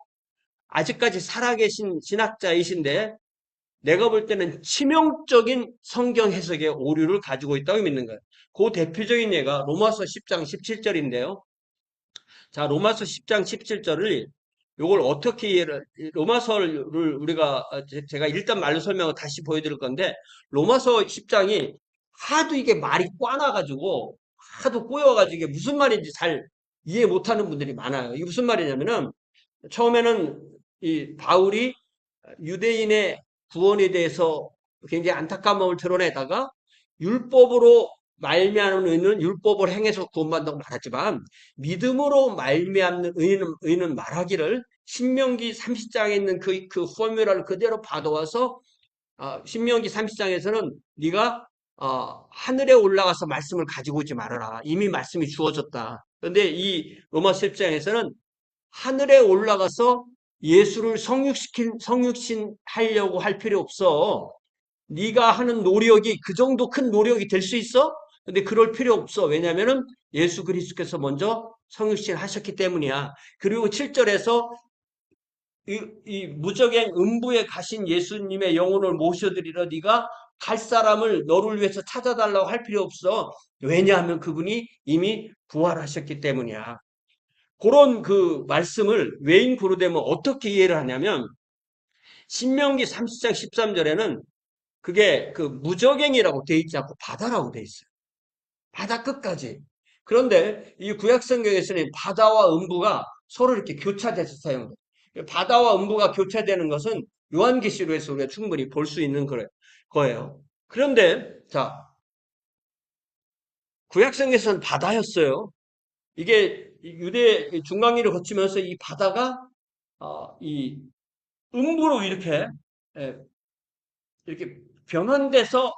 아직까지 살아계신 신학자이신데 내가 볼 때는 치명적인 성경 해석의 오류를 가지고 있다고 믿는 거예요. 그 대표적인 예가 로마서 10장 17절인데요. 자, 로마서 10장 17절을 요걸 어떻게 로마서를 우리가 제가 일단 말로 설명을 다시 보여드릴 건데 로마서 10장이 하도 이게 말이 꽈나가지고 하도 꼬여가지고 이게 무슨 말인지 잘 이해 못하는 분들이 많아요. 이게 무슨 말이냐면은 처음에는 이 바울이 유대인의 구원에 대해서 굉장히 안타까움을 드러내다가 율법으로 말미암는 의는 율법을 행해서 구원받는다고 말하지만 믿음으로 말미암는 의는 말하기를 신명기 30장에 있는 그 포뮬러를 그대로 받아와서 신명기 30장에서는 네가 하늘에 올라가서 말씀을 가지고 오지 말아라. 이미 말씀이 주어졌다. 그런데 이 로마 10장에서는 하늘에 올라가서 예수를 성육신 하려고 할 필요 없어. 네가 하는 노력이 그 정도 큰 노력이 될 수 있어? 근데 그럴 필요 없어. 왜냐면은 예수 그리스도께서 먼저 성육신 하셨기 때문이야. 그리고 7절에서 이 무적행 음부에 가신 예수님의 영혼을 모셔드리러 네가 갈 사람을 너를 위해서 찾아달라고 할 필요 없어. 왜냐하면 그분이 이미 부활하셨기 때문이야. 그런 그 말씀을 웨인 그루뎀은 어떻게 이해를 하냐면 신명기 30장 13절에는 그게 그 무적행이라고 돼 있지 않고 바다라고 돼 있어요. 바다 끝까지. 그런데 이 구약 성경에서는 바다와 음부가 서로 이렇게 교차돼서 사용돼요. 바다와 음부가 교차되는 것은 요한계시록에서 우리가 충분히 볼 수 있는 거예요. 그런데 자, 구약 성경에서는 바다였어요. 이게 유대 중간기를 거치면서 이 바다가 이 음부로 예, 이렇게 변환돼서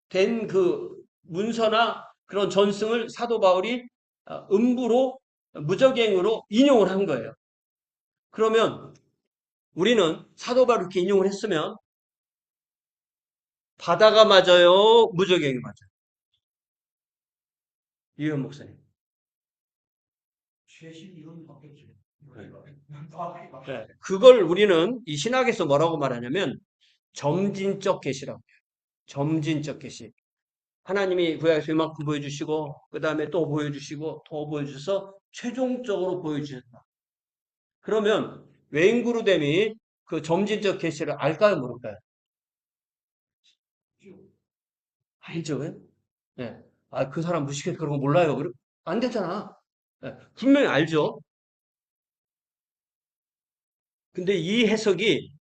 된 그 문서나 그런 전승을 사도 바울이 음부로 무적행으로 인용을 한 거예요. 그러면 우리는 사도 바울 이렇게 인용을 했으면 바다가 맞아요, 무적행이 맞아요. 이현 목사님. 최신 이론이 바뀌었죠. 네. 그걸 우리는 이 신학에서 뭐라고 말하냐면 점진적 계시라고 해요. 점진적 계시. 하나님이 구약에서 이만큼 보여주시고 그 다음에 또 보여주시고 더 보여주셔서 최종적으로 보여주셨다. 그러면 웨인그루뎀이 그 점진적 계시를 알까요, 모를까요? 알죠, 왜? 네. 그 사람 무식해서 그런 거 몰라요. 안 되잖아. 네. 분명히 알죠. 근데 이 해석이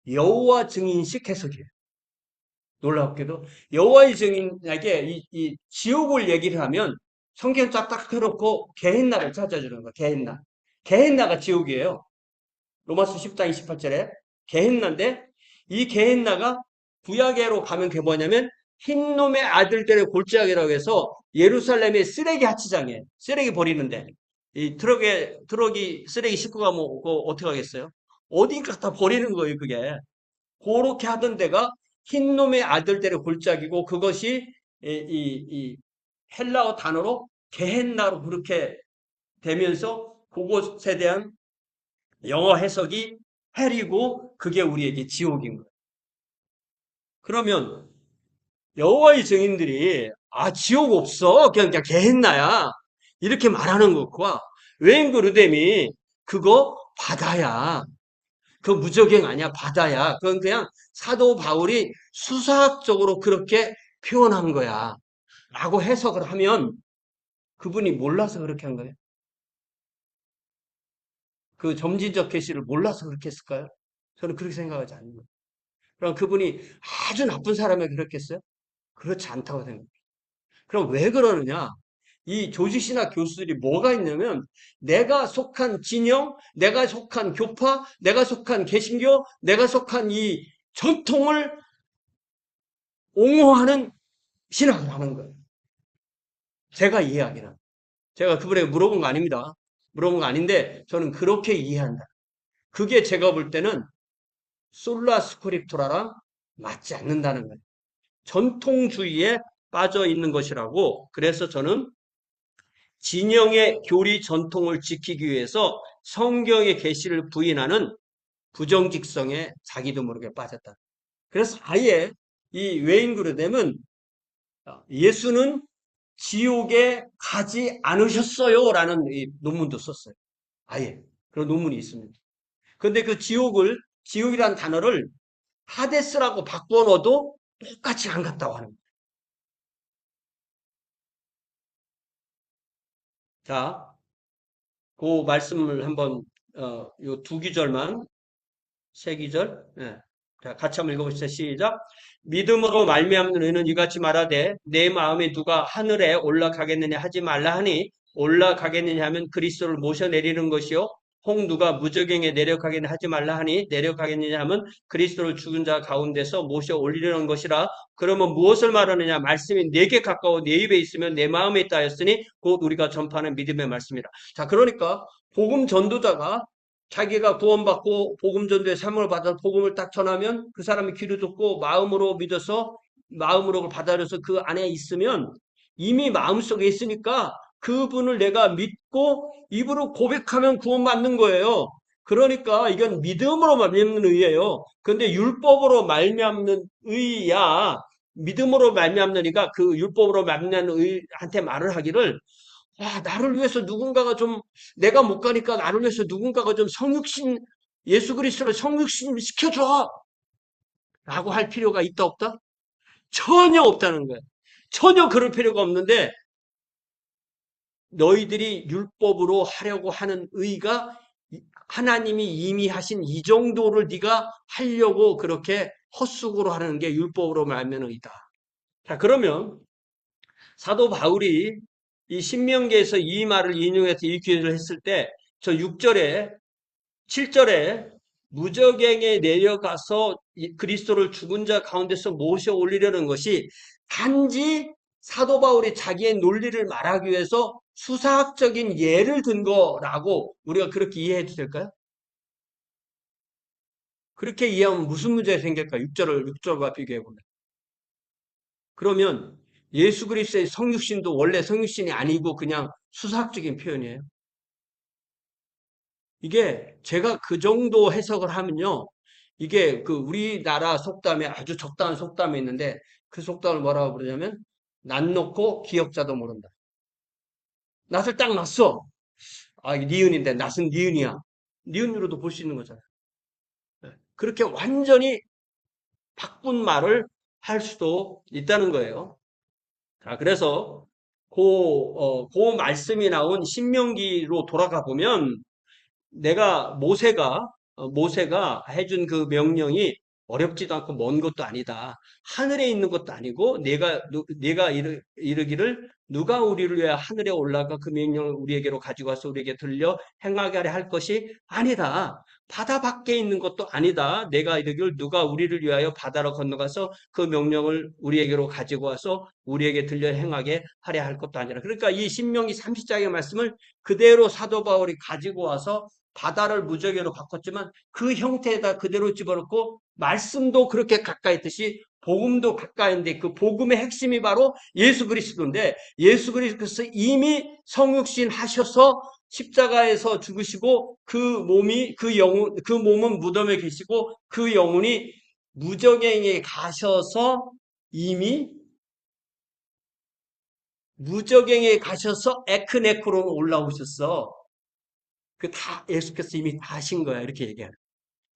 여호와 증인식 해석이에요. 놀랍게도 여호와의 증인에게 이 지옥을 얘기를 하면 성경 쫙딱 펴놓고 게헨나를 찾아주는 거야. 게헨나. 게헨나가 지옥이에요. 로마서 10장 28절에 게헨나인데 이 게헨나가 구약에로 가면 그게 뭐냐면 흰놈의 아들들의 골짜기라고 해서 예루살렘의 쓰레기 하치장이에요. 쓰레기 버리는데 이 트럭이 쓰레기 싣고 가면 그거 어떻게 하겠어요? 어딘가 다 버리는 거예요, 그게. 그렇게 하던 데가 흰놈의 아들들의 골짜기고 그것이 이 헬라어 단어로 게헨나로 그렇게 되면서 그것에 대한 영어 해석이 헬이고 그게 우리에게 지옥인 거예요. 그러면 여호와의 증인들이 지옥 없어 그냥 게헨나야 이렇게 말하는 것과 웨인그 르뎀이 그거 바다야. 그 무적행 아니야 바다야. 그건 그냥 사도 바울이 수사학적으로 그렇게 표현한 거야. 라고 해석을 하면 그분이 몰라서 그렇게 한 거예요? 그 점진적 계시를 몰라서 그렇게 했을까요? 저는 그렇게 생각하지 않는 거예요. 그럼 그분이 아주 나쁜 사람이 그렇겠어요? 그렇지 않다고 생각해요. 그럼 왜 그러느냐? 이 조직신학 교수들이 뭐가 있냐면 내가 속한 진영, 내가 속한 교파, 내가 속한 개신교, 내가 속한 이 전통을 옹호하는 신학을 하는 거예요. 제가 이해하기는. 제가 그분에게 물어본 거 아닙니다. 물어본 거 아닌데 저는 그렇게 이해한다. 그게 제가 볼 때는 솔라 스크립투라랑 맞지 않는다는 거예요. 전통주의에 빠져 있는 것이라고. 그래서 저는 진영의 교리 전통을 지키기 위해서 성경의 계시를 부인하는 부정직성에 자기도 모르게 빠졌다. 그래서 아예 이 웨인 그루뎀은 예수는 지옥에 가지 않으셨어요라는 이 논문도 썼어요. 아예 그런 논문이 있습니다. 그런데 그 지옥이라는 단어를 하데스라고 바꿔 넣어도 똑같이 안 갔다고 하는 거예요. 자, 그 말씀을 한번 요 두 기절만 세 기절. 예. 자, 같이 한번 읽어보시죠. 시작. 믿음으로 말미암는 너희는 이같이 말하되 내 마음에 누가 하늘에 올라가겠느냐 하지 말라 하니 올라가겠느냐 하면 그리스도를 모셔 내리는 것이요 혹 누가 무저갱에 내려가겠느냐 하지 말라 하니 내려가겠느냐 하면 그리스도를 죽은 자 가운데서 모셔 올리려는 것이라. 그러면 무엇을 말하느냐? 말씀이 내게 가까워 내 입에 있으면 내 마음에 있다 하였으니 곧 우리가 전파하는 믿음의 말씀이라. 자, 그러니까 복음 전도자가 자기가 구원받고 복음 전도의 사명을 받아서 복음을 딱 전하면 그 사람이 귀를 듣고 마음으로 믿어서 마음으로 받아들여서 그 안에 있으면 이미 마음속에 있으니까 그분을 내가 믿고 입으로 고백하면 구원받는 거예요. 그러니까 이건 믿음으로 말미암는 의예요. 근데 율법으로 말미암는 의야 믿음으로 말미암는 이가 그 율법으로 말미암는 의한테 말을 하기를 나를 위해서 누군가가 좀, 내가 못 가니까 나를 위해서 누군가가 좀 성육신, 예수 그리스도를 성육신 시켜줘! 라고 할 필요가 있다, 없다? 전혀 없다는 거예요. 전혀 그럴 필요가 없는데, 너희들이 율법으로 하려고 하는 의가 하나님이 이미 하신 이 정도를 네가 하려고 그렇게 헛수고로 하는 게 율법으로 말하면 의다. 자, 그러면 사도 바울이 이 신명기에서 이 말을 인용해서 이 기회를 했을 때 저 6절에 7절에 무저갱에 내려가서 그리스도를 죽은 자 가운데서 모셔 올리려는 것이 단지 사도 바울이 자기의 논리를 말하기 위해서 수사학적인 예를 든 거라고 우리가 그렇게 이해해도 될까요? 그렇게 이해하면 무슨 문제가 생길까요? 6절과 비교해 보면. 그러면 예수 그리스도의 성육신도 원래 성육신이 아니고 그냥 수사학적인 표현이에요. 이게 제가 그 정도 해석을 하면요. 이게 그 우리나라 속담에 아주 적당한 속담이 있는데 그 속담을 뭐라고 부르냐면 낯 놓고 기억자도 모른다. 낯을 딱 놨어. 이게 니은인데 낯은 니은이야. 니은으로도 볼 수 있는 거잖아요. 네. 그렇게 완전히 바꾼 말을 할 수도 있다는 거예요. 자, 그래서 그 말씀이 나온 신명기로 돌아가 보면 모세가 해준 그 명령이 어렵지도 않고 먼 것도 아니다. 하늘에 있는 것도 아니고 내가 이르기를 누가 우리를 위해 하늘에 올라가 그 명령을 우리에게로 가지고 와서 우리에게 들려 행하게 하려 할 것이 아니다. 바다 밖에 있는 것도 아니다. 내가 이르기를 누가 우리를 위하여 바다로 건너가서 그 명령을 우리에게로 가지고 와서 우리에게 들려 행하게 하려 할 것도 아니라. 그러니까 이 신명기 30장의 말씀을 그대로 사도 바울이 가지고 와서 바다를 무저개로 바꿨지만 그 형태에다 그대로 집어넣고 말씀도 그렇게 가까이 있듯이 복음도 가까이인데 그 복음의 핵심이 바로 예수 그리스도인데 예수 그리스도께서 이미 성육신 하셔서 십자가에서 죽으시고 그 몸은 무덤에 계시고 그 영혼이 무저갱에 가셔서 이미 무저갱에 가셔서 에크네코로 올라오셨어. 그 다 예수께서 이미 다 하신 거야. 이렇게 얘기하는.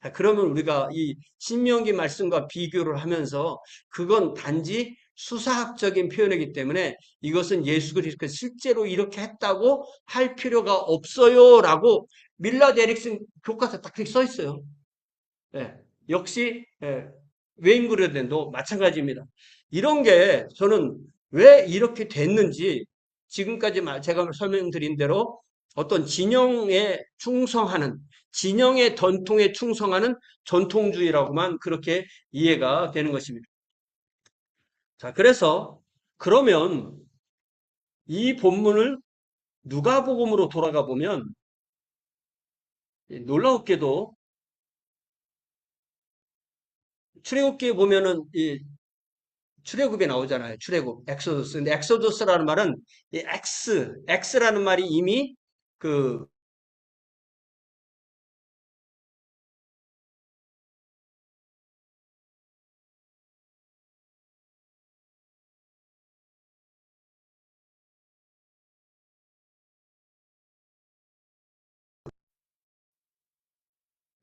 자, 그러면 우리가 이 신명기 말씀과 비교를 하면서 그건 단지 수사학적인 표현이기 때문에 이것은 예수 그리스도가 실제로 이렇게 했다고 할 필요가 없어요라고 밀라드 에릭슨 교과서에 딱 그렇게 써 있어요. 예, 역시 웨인 브레덴도 마찬가지입니다. 이런 게 저는 왜 이렇게 됐는지 지금까지 제가 설명드린 대로 어떤 진영에 충성하는 진영의 전통에 충성하는 전통주의라고만 그렇게 이해가 되는 것입니다. 자, 그래서 그러면 이 본문을 누가복음으로 돌아가 보면 놀랍게도 출애굽기에 보면은 이 출애굽에 나오잖아요. 출애굽, 엑소더스. 근데 엑소더스라는 말은 이 X라는 말이 이미 그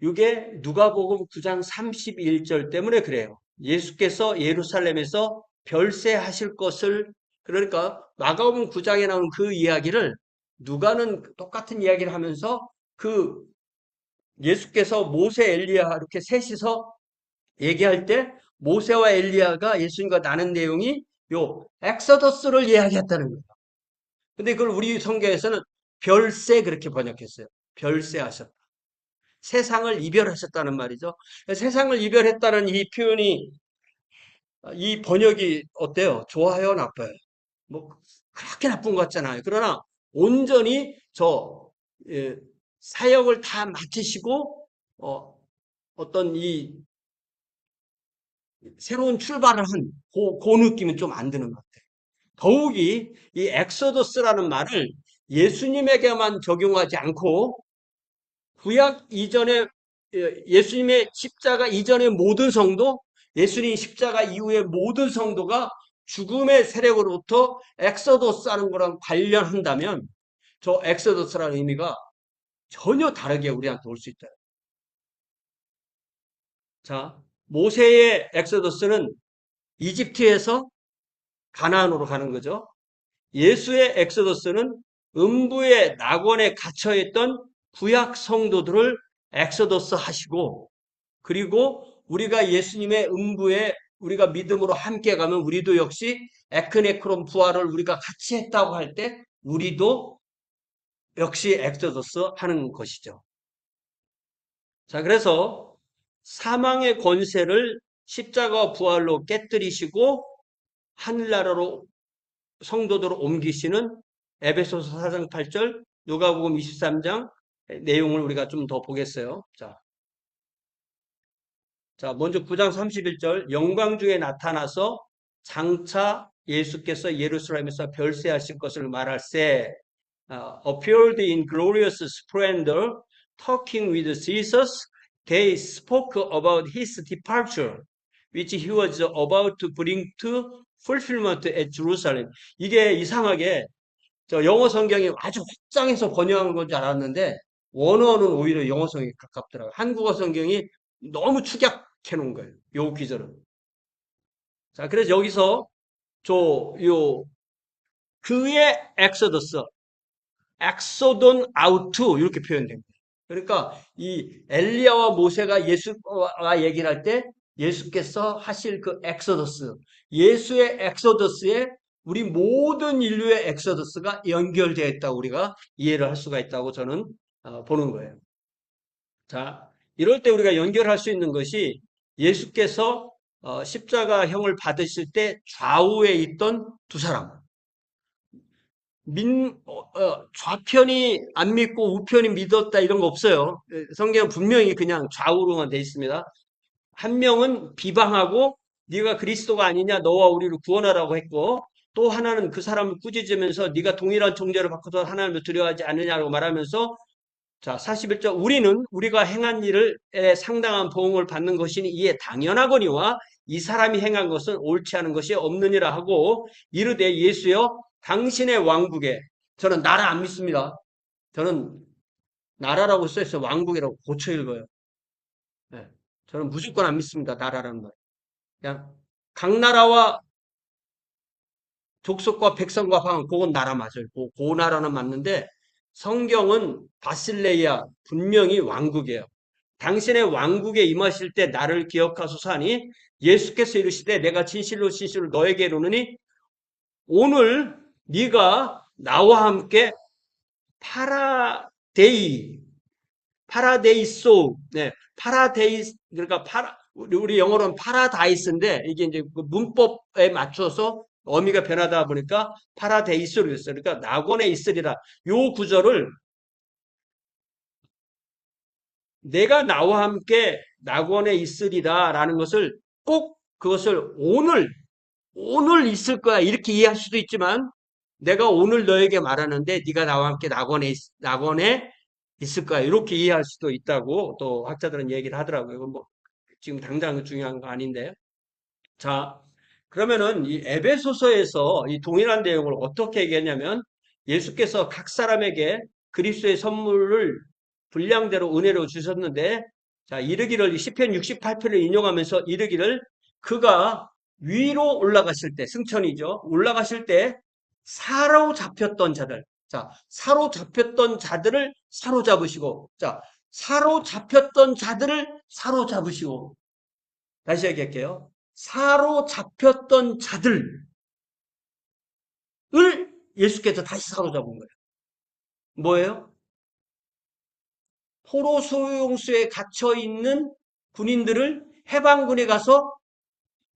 이게 누가복음 9장 31절 때문에 그래요. 예수께서 예루살렘에서 별세하실 것을 그러니까 마가복음 9장에 나오는 그 이야기를 누가는 똑같은 이야기를 하면서 그 예수께서 모세 엘리야 이렇게 셋이서 얘기할 때 모세와 엘리야가 예수님과 나눈 내용이 요 엑소더스를 이야기했다는 거예요. 근데 그걸 우리 성경에서는 별세 그렇게 번역했어요. 별세하셨다. 세상을 이별하셨다는 말이죠. 세상을 이별했다는 이 표현이 이 번역이 어때요? 좋아요, 나빠요? 뭐 그렇게 나쁜 것 같잖아요. 그러나 온전히 저 예, 사역을 다 마치시고 어떤 이 새로운 출발을 한 그 느낌은 좀 안 드는 것 같아요. 더욱이 이 엑소더스라는 말을 예수님에게만 적용하지 않고 구약 이전에 예수님의 십자가 이전의 모든 성도, 예수님 십자가 이후의 모든 성도가 죽음의 세력으로부터 엑소더스하는 거랑 관련한다면 저 엑소더스라는 의미가 전혀 다르게 우리한테 올 수 있다. 자, 모세의 엑소더스는 이집트에서 가나안으로 가는 거죠. 예수의 엑소더스는 음부의 낙원에 갇혀있던 구약 성도들을 엑소더스 하시고 그리고 우리가 예수님의 음부에 우리가 믿음으로 함께 가면 우리도 역시 에크네크론 부활을 우리가 같이 했다고 할 때 우리도 역시 엑소더스 하는 것이죠. 자, 그래서 사망의 권세를 십자가 부활로 깨뜨리시고 하늘나라로 성도들을 옮기시는 에베소서 4장 8절, 누가복음 23장 내용을 우리가 좀 더 보겠어요. 자, 먼저 9장 31절 영광 중에 나타나서 장차 예수께서 예루살렘에서 별세하실 것을 말할세 appeared in glorious splendor talking with Jesus they spoke about his departure which he was about to bring to fulfillment at Jerusalem. 이게 이상하게 저 영어 성경이 아주 확장해서 번역한 건 줄 알았는데 원어는 오히려 영어 성경이 가깝더라고요. 한국어 성경이 너무 축약해 놓은 거예요. 요 기절은. 자, 그래서 여기서 요 그의 엑소더스, 엑소돈 아우트 이렇게 표현됩니다. 그러니까 이 엘리야와 모세가 예수와 얘기를 할 때 예수께서 하실 그 엑소더스, 예수의 엑소더스에 우리 모든 인류의 엑소더스가 연결되어 있다고 우리가 이해를 할 수가 있다고 저는 보는 거예요. 자, 이럴 때 우리가 연결할 수 있는 것이 예수께서 십자가형을 받으실 때 좌우에 있던 두 사람. 좌편이 안 믿고 우편이 믿었다 이런 거 없어요. 성경은 분명히 그냥 좌우로만 돼 있습니다. 한 명은 비방하고 네가 그리스도가 아니냐 너와 우리를 구원하라고 했고 또 하나는 그 사람을 꾸짖으면서 네가 동일한 존재를 바꿔서 하나님을 두려워하지 않느냐고 말하면서 자 41절 우리는 우리가 행한 일을 상당한 보응을 받는 것이니 이에 당연하거니와 이 사람이 행한 것은 옳지 않은 것이 없느니라 하고 이르되 예수여 당신의 왕국에 저는 나라 안 믿습니다. 저는 나라라고 써있어 왕국이라고 고쳐 읽어요. 네. 저는 무조건 안 믿습니다. 나라라는 말. 그냥 각 나라와 족속과 백성과 황, 그건 나라 맞아요. 그 나라는 맞는데 성경은 바실레이아 분명히 왕국이에요. 당신의 왕국에 임하실 때 나를 기억하소서 하니 예수께서 이르시되 내가 진실로 진실로 너에게 이르노니 오늘 네가 나와 함께 파라데이 파라데이소 네 파라데이 그러니까 우리 영어로는 파라다이스인데 이게 이제 그 문법에 맞춰서 어미가 변하다 보니까 파라데이스로 했어요. 그러니까 낙원에 있으리라. 요 구절을 내가 나와 함께 낙원에 있으리라라는 것을 꼭 그것을 오늘 있을 거야 이렇게 이해할 수도 있지만 내가 오늘 너에게 말하는데 네가 나와 함께 낙원에 있을 거야 이렇게 이해할 수도 있다고 또 학자들은 얘기를 하더라고요. 이건 뭐 지금 당장 중요한 거 아닌데요. 자, 그러면은 이 에베소서에서 이 동일한 내용을 어떻게 얘기했냐면 예수께서 각 사람에게 그리스도의 선물을 분량대로 은혜로 주셨는데 자, 이르기를 시편 68편을 인용하면서 이르기를 그가 위로 올라가실 때 승천이죠. 올라가실 때 사로잡혔던 자들. 자, 사로잡혔던 자들을 사로잡으시고 자, 사로잡혔던 자들을 사로잡으시고 다시 얘기할게요. 사로잡혔던 자들을 예수께서 다시 사로잡은 거예요. 뭐예요? 포로 소용수에 갇혀 있는 군인들을 해방군에 가서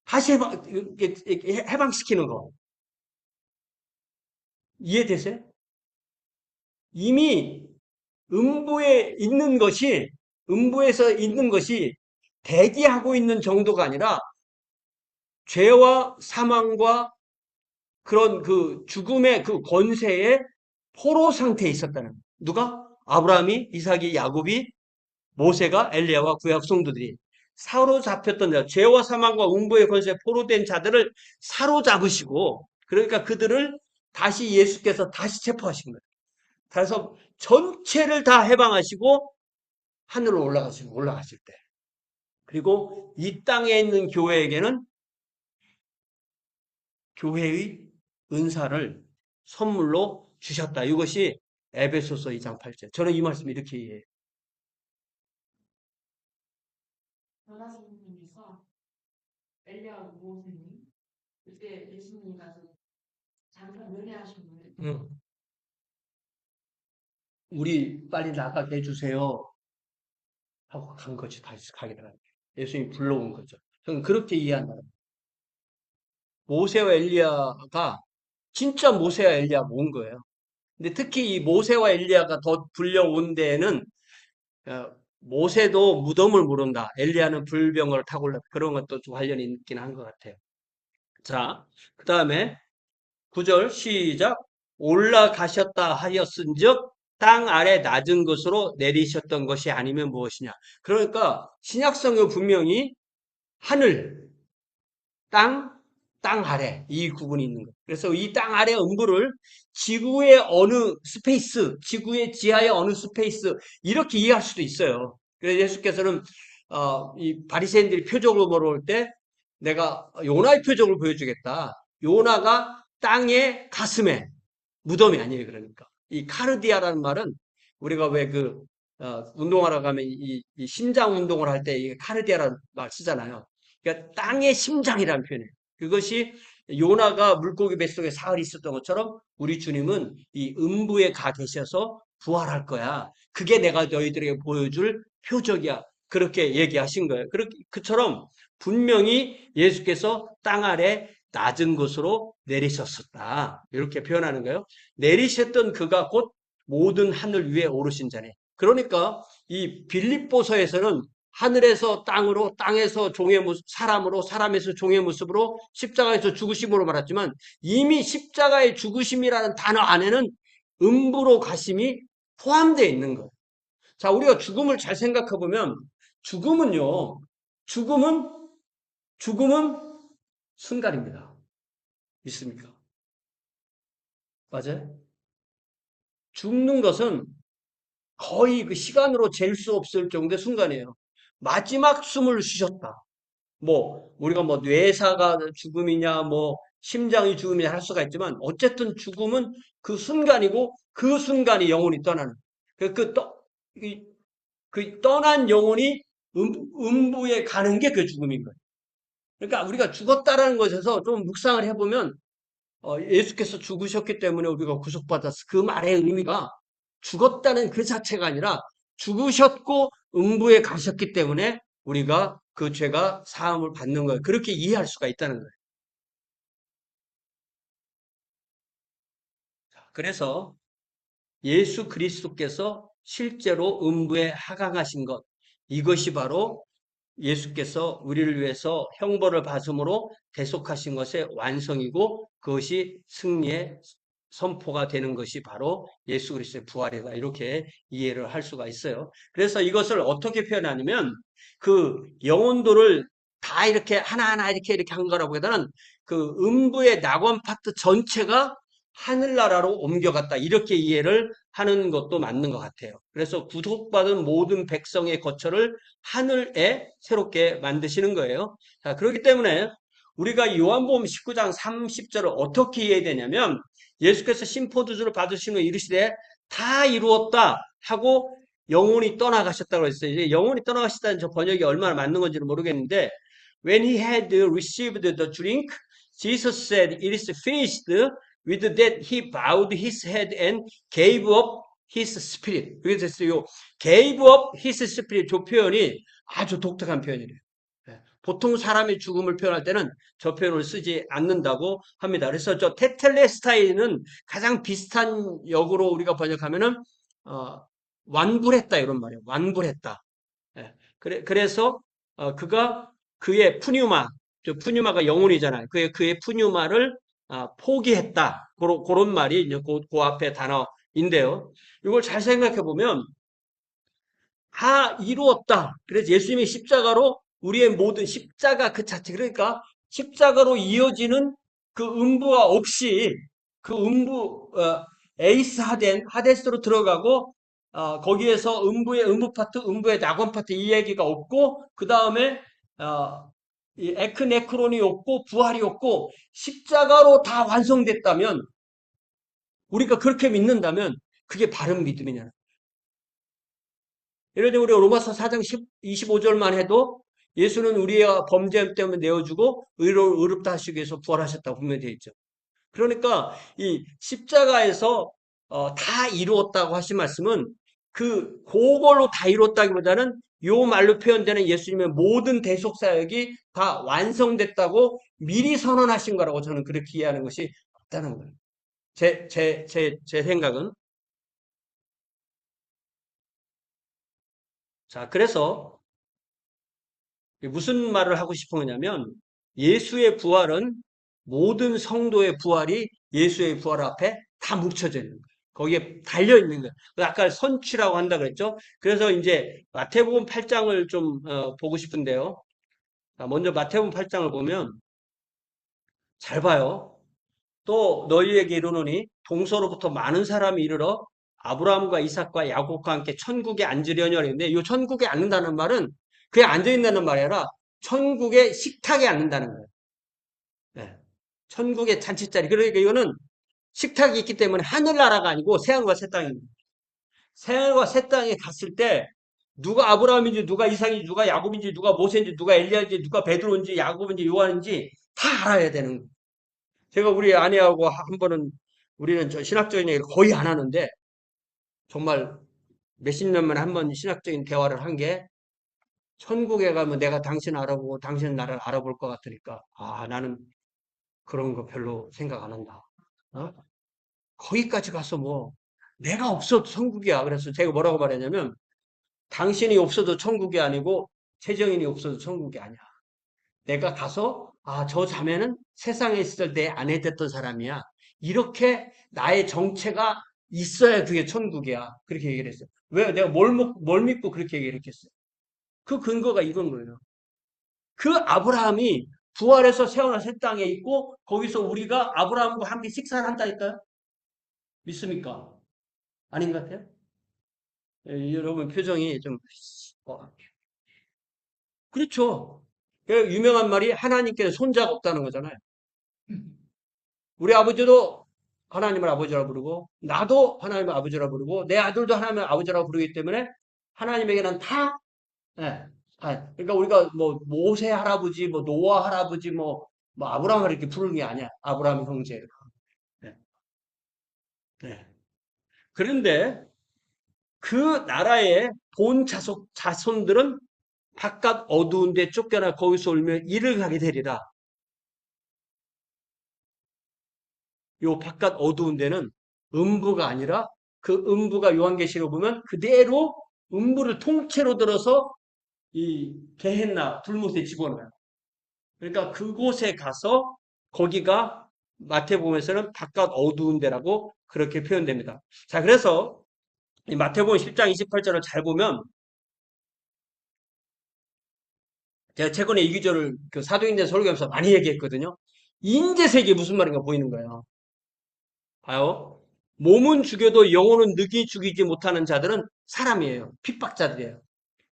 다시 해방시키는 거. 이해되세요? 이미 음부에서 있는 것이 대기하고 있는 정도가 아니라 죄와 사망과 그런 그 죽음의 그 권세에 포로 상태에 있었다는 거예요. 누가? 아브라함이, 이삭이, 야곱이, 모세가, 엘리야와 구약 성도들이 사로잡혔던 자, 죄와 사망과 음부의 권세에 포로된 자들을 사로잡으시고 그러니까 그들을 다시 예수께서 다시 체포하신 거예요. 그래서 전체를 다 해방하시고 하늘로 올라가실 때. 그리고 이 땅에 있는 교회에게는 교회의 은사를 선물로 주셨다. 이것이 에베소서 2장 8절. 저는 이 말씀 이렇게 이해해요. 전하시님께서 엘리야 모세님 그때 예수님 가서 잠깐 연애하신 거예요. 응. 우리 빨리 나가게 해주세요. 하고 간 거지. 다시 가게 되는 예수님이 불러온 거죠. 저는 그렇게 이해한다. 모세와 엘리야가 진짜 모세와 엘리야가 온 거예요. 근데 특히 이 모세와 엘리야가 더 불려온 데에는 모세도 무덤을 모른다. 엘리야는 불병을 타고 올라 그런 것도 좀 관련이 있긴 한 것 같아요. 자, 그 다음에 9절 시작. 올라가셨다 하였은즉 땅 아래 낮은 곳으로 내리셨던 것이 아니면 무엇이냐. 그러니까 신약성경 분명히 하늘, 땅, 땅 아래 이 구분이 있는 거예요. 그래서 이 땅 아래 음부를 지구의 어느 스페이스, 지구의 지하의 어느 스페이스 이렇게 이해할 수도 있어요. 그래서 예수께서는 이 바리새인들이 표적으로 물어볼 때 내가 요나의 표적을 보여주겠다. 요나가 땅의 가슴에 무덤이 아니에요. 그러니까 이 카르디아라는 말은 우리가 왜 그 운동하러 가면 이 심장 운동을 할 때 이 카르디아라는 말 쓰잖아요. 그러니까 땅의 심장이라는 표현이에요. 그것이 요나가 물고기 뱃속에 사흘 있었던 것처럼 우리 주님은 이 음부에 가 계셔서 부활할 거야. 그게 내가 너희들에게 보여줄 표적이야. 그렇게 얘기하신 거예요. 그처럼 분명히 예수께서 땅 아래 낮은 곳으로 내리셨었다. 이렇게 표현하는 거예요. 내리셨던 그가 곧 모든 하늘 위에 오르신 자네. 그러니까 이 빌립보서에서는 하늘에서 땅으로, 땅에서 종의 모습, 사람으로, 사람에서 종의 모습으로, 십자가에서 죽으심으로 말했지만 이미 십자가의 죽으심이라는 단어 안에는 음부로 가심이 포함되어 있는 거예요. 자, 우리가 죽음을 잘 생각해 보면 죽음은요, 죽음은 순간입니다. 믿습니까? 맞아요? 죽는 것은 거의 그 시간으로 잴 수 없을 정도의 순간이에요. 마지막 숨을 쉬셨다. 뭐 우리가 뭐 뇌사가 죽음이냐 뭐 심장이 죽으면 할 수가 있지만 어쨌든 죽음은 그 순간이고 그 순간이 영혼이 떠나는. 이- 그 떠난 영혼이 음부에 가는 게 그 죽음인 거예요. 그러니까 우리가 죽었다라는 것에서 좀 묵상을 해보면 예수께서 죽으셨기 때문에 우리가 구속받았어. 그 말의 의미가 죽었다는 그 자체가 아니라 죽으셨고 음부에 가셨기 때문에 우리가 그 죄가 사함을 받는 거예요. 그렇게 이해할 수가 있다는 거예요. 그래서 예수 그리스도께서 실제로 음부에 하강하신 것, 이것이 바로 예수께서 우리를 위해서 형벌을 받음으로 대속하신 것의 완성이고 그것이 승리의 선포가 되는 것이 바로 예수 그리스도의 부활이다. 이렇게 이해를 할 수가 있어요. 그래서 이것을 어떻게 표현하냐면 그 영혼들을 다 이렇게 하나하나 이렇게 한 거라기보다는 그 음부의 낙원 파트 전체가 하늘나라로 옮겨갔다. 이렇게 이해를 하는 것도 맞는 것 같아요. 그래서 구속받은 모든 백성의 거처를 하늘에 새롭게 만드시는 거예요. 자, 그렇기 때문에 우리가 요한복음 19장 30절을 어떻게 이해해야 되냐면 예수께서 심포도주를 받으신 후 이르시되 다 이루었다 하고 영혼이 떠나가셨다고 했어요. 이제 영혼이 떠나가셨다는 저 번역이 얼마나 맞는 건지는 모르겠는데 When he had received the drink, Jesus said, It is finished. With that he bowed his head and gave up his spirit. 그래서 요 gave up his spirit 저 표현이 아주 독특한 표현이래요. 보통 사람의 죽음을 표현할 때는 저 표현을 쓰지 않는다고 합니다. 그래서 저 테텔레스타이는 가장 비슷한 역으로 우리가 번역하면은 어, 완불했다 이런 말이에요. 완불했다. 예. 그래서 그가 그의 푸뉴마, 저 푸뉴마가 영혼이잖아요. 그의 푸뉴마를 포기했다. 그런 말이 이제 그 앞에 단어인데요. 이걸 잘 생각해 보면 다 이루었다. 그래서 예수님이 십자가로 우리의 모든 십자가 그 자체 그러니까 십자가로 이어지는 그 음부가 없이 그 음부 에이스 하데스로 들어가고 거기에서 음부의 음부 파트, 음부의 낙원 파트 이 얘기가 없고 그 다음에 이 에크네크론이 없고 부활이 없고 십자가로 다 완성됐다면 우리가 그렇게 믿는다면 그게 바른 믿음이냐. 예를 들어 우리 로마서 4장 25절만 해도 예수는 우리의 범죄 때문에 내어주고 의롭다 하시기 위해서 부활하셨다고 분명히 되어 있죠. 그러니까 이 십자가에서 다 이루었다고 하신 말씀은 그걸로 다 이루었다기보다는 요 말로 표현되는 예수님의 모든 대속 사역이 다 완성됐다고 미리 선언하신 거라고 저는 그렇게 이해하는 것이 맞다는 거예요. 제 생각은. 자, 그래서 무슨 말을 하고 싶은 거냐면 예수의 부활은 모든 성도의 부활이 예수의 부활 앞에 다 뭉쳐져 있는 거예요. 거기에 달려 있는 거예요. 아까 선취라고 한다 그랬죠. 그래서 이제 마태복음 8장을 좀 보고 싶은데요. 먼저 마태복음 8장을 보면 잘 봐요. 또 너희에게 이르노니 동서로부터 많은 사람이 이르러 아브라함과 이삭과 야곱과 함께 천국에 앉으려니 하는데 이 천국에 앉는다는 말은 그냥 앉아 있다는 말이 아니라 천국의 식탁에 앉는다는 거예요. 네. 천국의 잔치자리. 그러니까 이거는 식탁이 있기 때문에 하늘나라가 아니고 새하늘과 새 땅입니다. 새하늘과 새 땅에 갔을 때 누가 아브라함인지 누가 이삭인지 누가 야곱인지 누가 모세인지 누가 엘리야인지 누가 베드로인지 야곱인지 요한인지 다 알아야 되는 거예요. 제가 우리 아내하고 한 번은 우리는 저 신학적인 얘기를 거의 안 하는데 정말 몇십 년 만에 한 번 신학적인 대화를 한 게 천국에 가면 내가 당신 알아보고 당신 나를 알아볼 것 같으니까 나는 그런 거 별로 생각 안 한다. 어? 거기까지 가서 뭐 내가 없어도 천국이야. 그래서 제가 뭐라고 말했냐면 당신이 없어도 천국이 아니고 최정인이 없어도 천국이 아니야. 내가 가서 저 자매는 세상에 있을 때 내 아내 됐던 사람이야. 이렇게 나의 정체가 있어야 그게 천국이야. 그렇게 얘기를 했어요. 왜? 내가 뭘 믿고 그렇게 얘기를 했겠어요? 그 근거가 이건 거예요. 그 아브라함이 부활해서 세어난 새 땅에 있고 거기서 우리가 아브라함과 함께 식사를 한다니까요? 믿습니까? 아닌 것 같아요? 여러분 표정이 좀 어, 그렇죠. 그 유명한 말이 하나님께는 손자가 없다는 거잖아요. 우리 아버지도 하나님을 아버지라고 부르고 나도 하나님을 아버지라고 부르고 내 아들도 하나님을 아버지라고 부르기 때문에 하나님에게는 다 예, 그러니까 우리가 뭐 모세 할아버지, 뭐 노아 할아버지, 뭐 아브라함을 이렇게 부르는 게 아니야. 아브라함 형제. 네, 네. 그런데 그 나라의 본 자손들은 바깥 어두운 데 쫓겨나 거기서 울며 이를 가게 되리라. 요 바깥 어두운 데는 음부가 아니라 그 음부가 요한계시록 보면 그대로 음부를 통째로 들어서 이 게헨나 불못에 집어넣어요. 그러니까 그곳에 가서 거기가 마태복음에서는 바깥 어두운 데라고 그렇게 표현됩니다. 자, 그래서 이 마태복음 10장 28절을 잘 보면 제가 최근에 이 구절을 그 사도행전 설교하면서 많이 얘기했거든요. 인재색이 무슨 말인가 보이는 거예요. 봐요. 몸은 죽여도 영혼은 능히 죽이지 못하는 자들은 사람이에요. 핍박자들이에요.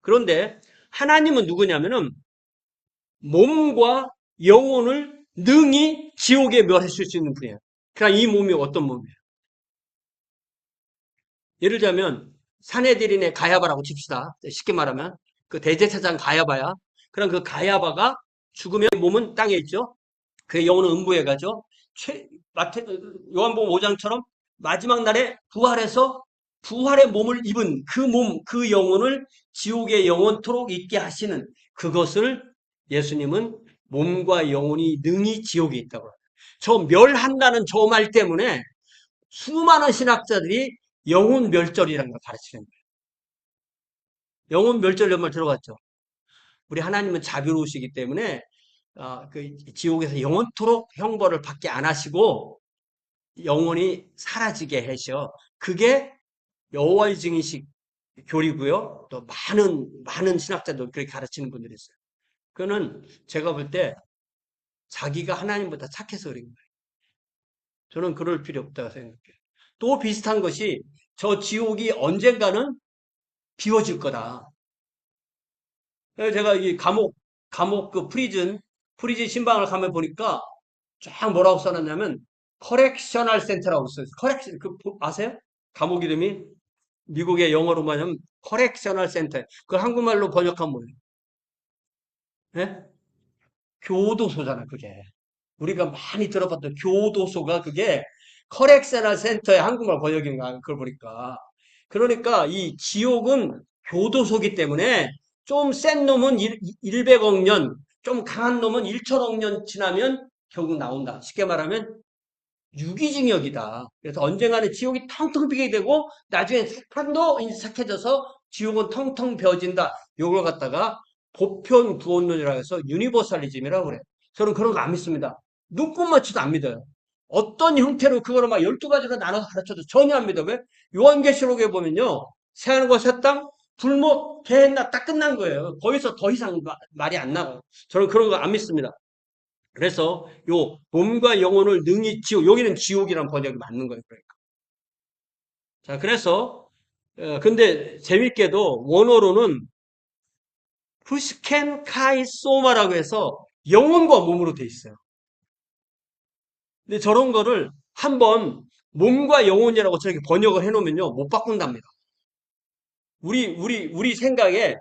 그런데 하나님은 누구냐면은 몸과 영혼을 능히 지옥에 멸했을 수 있는 분이에요. 그러니까 이 몸이 어떤 몸이에요? 예를 들자면 사내들인의 가야바라고 칩시다. 쉽게 말하면 그 대제사장 가야바야. 그럼 그 가야바가 죽으면 몸은 땅에 있죠. 그 영혼은 음부에 가죠. 요한복음 5장처럼 마지막 날에 부활해서 부활의 몸을 입은 그 몸, 그 영혼을 지옥에 영원토록 있게 하시는 그것을 예수님은 몸과 영혼이 능히 지옥에 있다고 해요. 저 멸한다는 저 말 때문에 수많은 신학자들이 영혼 멸절이라는 걸 가르치는 거예요. 영혼 멸절 연말 들어갔죠. 우리 하나님은 자비로우시기 때문에 그 지옥에서 영원토록 형벌을 받게 안 하시고 영혼이 사라지게 하셔. 그게 여호와의 증인식 교리고요. 또 많은 신학자들 그렇게 가르치는 분들이 있어요. 그거는 제가 볼 때 자기가 하나님보다 착해서 그런 거예요. 저는 그럴 필요 없다고 생각해요. 또 비슷한 것이 저 지옥이 언젠가는 비워질 거다. 그래서 제가 이 감옥 그 프리즌 신방을 가면 보니까 쫙 뭐라고 써놨냐면 커렉셔널 센터라고 써요. 아세요? 감옥 이름이 미국의 영어로만 하면 커렉셔널 센터. 그걸 한국말로 번역하면 뭐예요? 예? 교도소잖아, 그게. 우리가 많이 들어봤던 교도소가 그게 커렉셔널 센터의 한국말 번역인가 그걸 보니까. 그러니까 이 지옥은 교도소기 때문에 좀 센 놈은 100억 년, 좀 강한 놈은 1천억 년 지나면 결국 나온다. 쉽게 말하면 유기징역이다. 그래서 언젠가는 지옥이 텅텅 비게 되고 나중에 사탄도 이제 착해져서 지옥은 텅텅 비어진다. 요걸 갖다가 보편 구원론이라고 해서 유니버설리즘이라고 그래요. 저는 그런 거 안 믿습니다. 눈곱 맞춰도 안 믿어요. 어떤 형태로 그거를 막 12가지로 나눠서 가르쳐도 전혀 안 믿어. 왜? 요한계시록에 보면요. 새하늘과 새 땅, 불못, 개나 딱 끝난 거예요. 거기서 더 이상 말이 안 나가요. 저는 그런 거 안 믿습니다. 그래서 요 몸과 영혼을 능히 지옥, 여기는 지옥이란 번역이 맞는 거예요. 그러니까. 자, 그래서 근데 재밌게도 원어로는 후스켄 카이 소마라고 해서 영혼과 몸으로 돼 있어요. 근데 저런 거를 한번 몸과 영혼이라고 저렇게 번역을 해놓으면요 못 바꾼답니다. 우리 생각에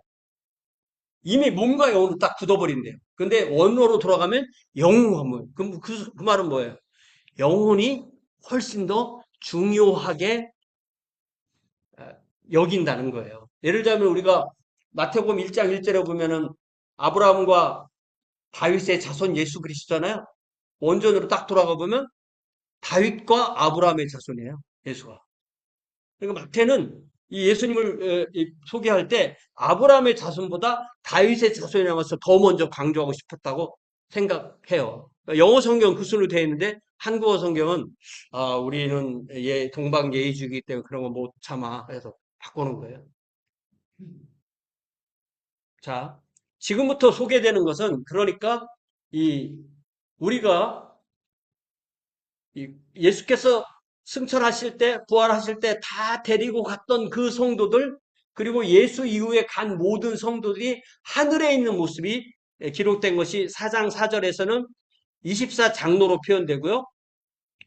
이미 몸과 영혼을 딱 굳어버린대요. 근데 원어로 돌아가면 영혼과 몸. 그럼 그 말은 뭐예요? 영혼이 훨씬 더 중요하게 여긴다는 거예요. 예를 들자면 우리가 마태복음 1장 1절에 보면은 아브라함과 다윗의 자손 예수 그리스도잖아요. 원전으로 딱 돌아가 보면 다윗과 아브라함의 자손이에요. 예수가. 그러니까 마태는 이 예수님을 소개할 때 아브라함의 자손보다 다윗의 자손이 나와서 더 먼저 강조하고 싶었다고 생각해요. 그러니까 영어 성경은 그 순으로 되어 있는데 한국어 성경은 우리는 동방 예의주의이기 때문에 그런 거 못 참아 해서 바꾸는 거예요. 자, 지금부터 소개되는 것은 그러니까 이 우리가 예수께서 승천하실 때, 부활하실 때 다 데리고 갔던 그 성도들, 그리고 예수 이후에 간 모든 성도들이 하늘에 있는 모습이 기록된 것이 4장 4절에서는 24장로로 표현되고요.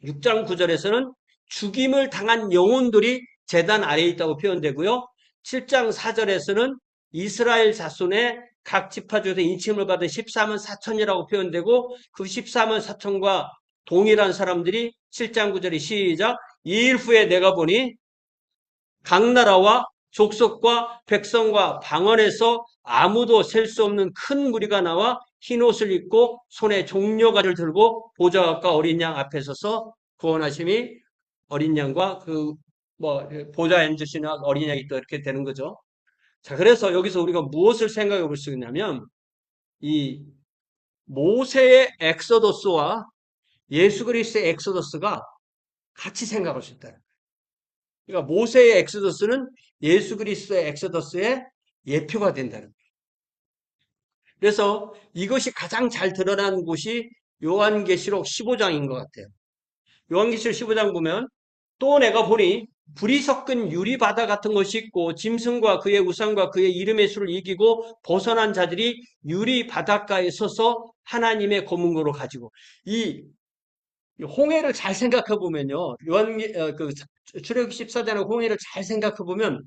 6장 9절에서는 죽임을 당한 영혼들이 제단 아래에 있다고 표현되고요. 7장 4절에서는 이스라엘 자손의 각 지파주에서 인침을 받은 14만 4천이라고 표현되고 그 14만 4천과 동일한 사람들이 7장 9절이 시작 2일 후에 내가 보니 각 나라와 족속과 백성과 방언에서 아무도 셀 수 없는 큰 무리가 나와 흰옷을 입고 손에 종려가를 들고 보좌과 어린 양 앞에 서서 구원하심이 어린 양과 보좌에 앉으시는 어린 양이 또 이렇게 되는 거죠. 자, 그래서 여기서 우리가 무엇을 생각해 볼 수 있냐면 이 모세의 엑소더스와 예수 그리스도의 엑소더스가 같이 생각할 수 있다. 그러니까 모세의 엑소더스는 예수 그리스도의 엑소더스의 예표가 된다는 거예요. 그래서 이것이 가장 잘 드러난 곳이 요한계시록 15장인 것 같아요. 요한계시록 15장 보면 또 내가 보니 불이 섞은 유리바다 같은 것이 있고 짐승과 그의 우상과 그의 이름의 수를 이기고 벗어난 자들이 유리바닷가에 서서 하나님의 검은고를 가지고 이 홍해를 잘 생각해 보면요. 출애굽기 14장의 홍해를 잘 생각해 보면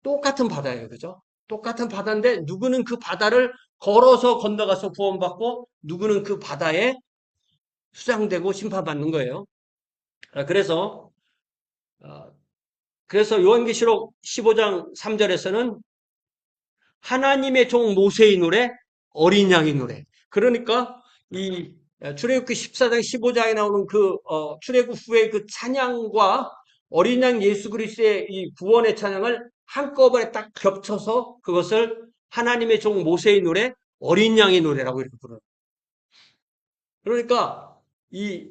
똑같은 바다예요. 그죠? 똑같은 바다인데 누구는 그 바다를 걸어서 건너가서 구원받고 누구는 그 바다에 수장되고 심판받는 거예요. 그래서 요한계시록 15장 3절에서는 하나님의 종 모세의 노래, 어린 양의 노래. 그러니까 이 출애굽기 14장 15장에 나오는 출애굽 후의 그 찬양과 어린 양 예수 그리스도의 이 구원의 찬양을 한꺼번에 딱 겹쳐서 그것을 하나님의 종 모세의 노래, 어린 양의 노래라고 이렇게 부르는. 그러니까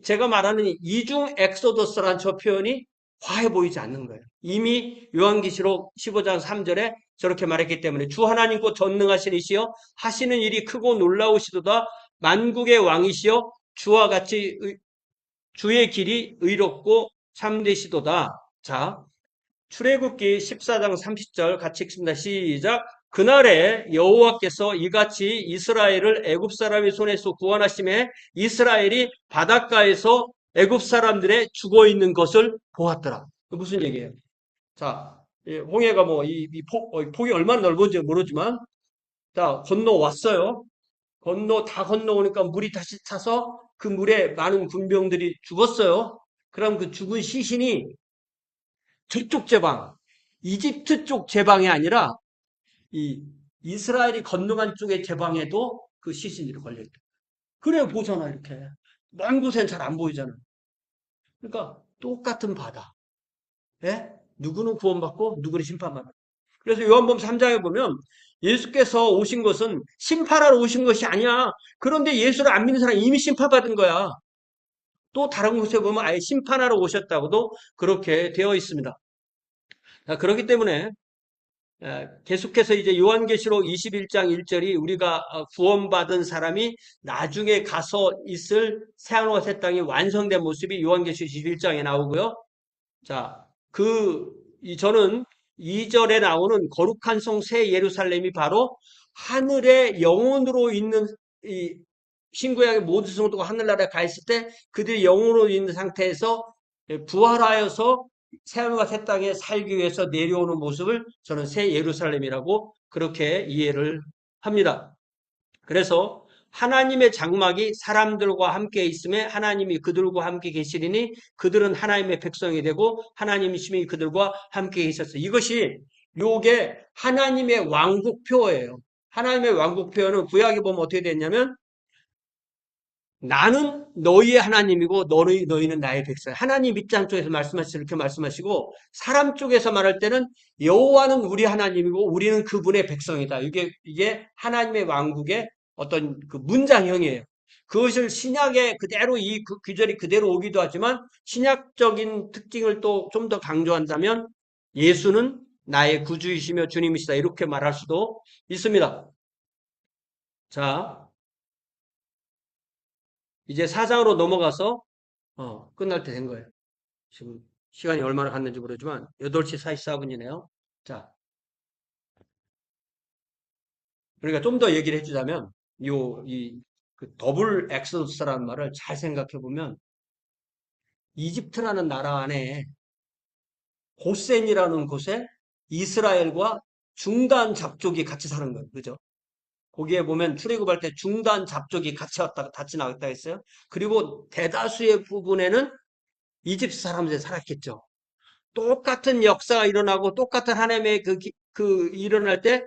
제가 말하는 이중 엑소더스라는 저 표현이 과해 보이지 않는 거예요. 이미 요한계시록 15장 3절에 저렇게 말했기 때문에 주 하나님 곧 전능하신 이시여 하시는 일이 크고 놀라우시도다 만국의 왕이시여 주와 같이 주의 길이 의롭고 참되시도다. 자, 출애굽기 14장 30절 같이 읽습니다. 시작. 그날에 여호와께서 이같이 이스라엘을 애굽 사람의 손에서 구원하심에 이스라엘이 바닷가에서 애굽 사람들의 죽어 있는 것을 보았더라. 무슨 얘기예요? 자, 홍해가 폭이 얼마나 넓은지 모르지만 자, 건너왔어요. 다 건너오니까 물이 다시 차서 그 물에 많은 군병들이 죽었어요. 그럼 그 죽은 시신이 저쪽 제방, 이집트 쪽 제방이 아니라 이 이스라엘이 건너간 쪽의 제방에도 그 시신이 걸려있다. 그래 보잖아 이렇게. 먼 곳엔 잘 안 보이잖아. 그러니까 똑같은 바다. 예? 누구는 구원받고 누구는 심판받고. 그래서 요한복음 3장에 보면 예수께서 오신 것은 심판하러 오신 것이 아니야. 그런데 예수를 안 믿는 사람이 이미 심판받은 거야. 또 다른 곳에 보면 아예 심판하러 오셨다고도 그렇게 되어 있습니다. 자, 그렇기 때문에 계속해서 이제 요한계시록 21장 1절이 우리가 구원받은 사람이 나중에 가서 있을 새하늘과 새 땅이 완성된 모습이 요한계시록 21장에 나오고요. 자, 저는 2절에 나오는 거룩한 성 새 예루살렘이 바로 하늘의 영혼으로 있는 이 신구약의 모든 성도가 하늘나라에 가 있을 때 그들이 영혼으로 있는 상태에서 부활하여서 새하늘과 새 땅에 살기 위해서 내려오는 모습을 저는 새 예루살렘이라고 그렇게 이해를 합니다. 그래서 하나님의 장막이 사람들과 함께 있음에 하나님이 그들과 함께 계시리니 그들은 하나님의 백성이 되고 하나님이심이 그들과 함께 계셨어요. 요게 하나님의 왕국표예요. 하나님의 왕국표는 구약에 보면 어떻게 됐냐면 나는 너희의 하나님이고 너희는 나의 백성. 하나님 입장 쪽에서 이렇게 말씀하시고 사람 쪽에서 말할 때는 여호와는 우리 하나님이고 우리는 그분의 백성이다. 이게 하나님의 왕국의 어떤 그 문장형이에요. 그것을 신약에 그대로 귀절이 그대로 오기도 하지만 신약적인 특징을 또 좀 더 강조한다면 예수는 나의 구주이시며 주님이시다. 이렇게 말할 수도 있습니다. 자, 이제 4장으로 넘어가서 끝날 때 된 거예요. 지금 시간이 얼마나 갔는지 모르지만 8시 44분이네요. 자, 그러니까 좀 더 얘기를 해주자면 그 더블 엑소더스라는 말을 잘 생각해 보면 이집트라는 나라 안에 고센이라는 곳에 이스라엘과 중단 잡족이 같이 사는 거예요. 그죠? 거기에 보면 출애굽할 때 중단 잡족이 같이 나왔다 했어요. 그리고 대다수의 부분에는 이집트 사람들이 살았겠죠. 똑같은 역사가 일어나고 똑같은 하나님의 그 일어날 때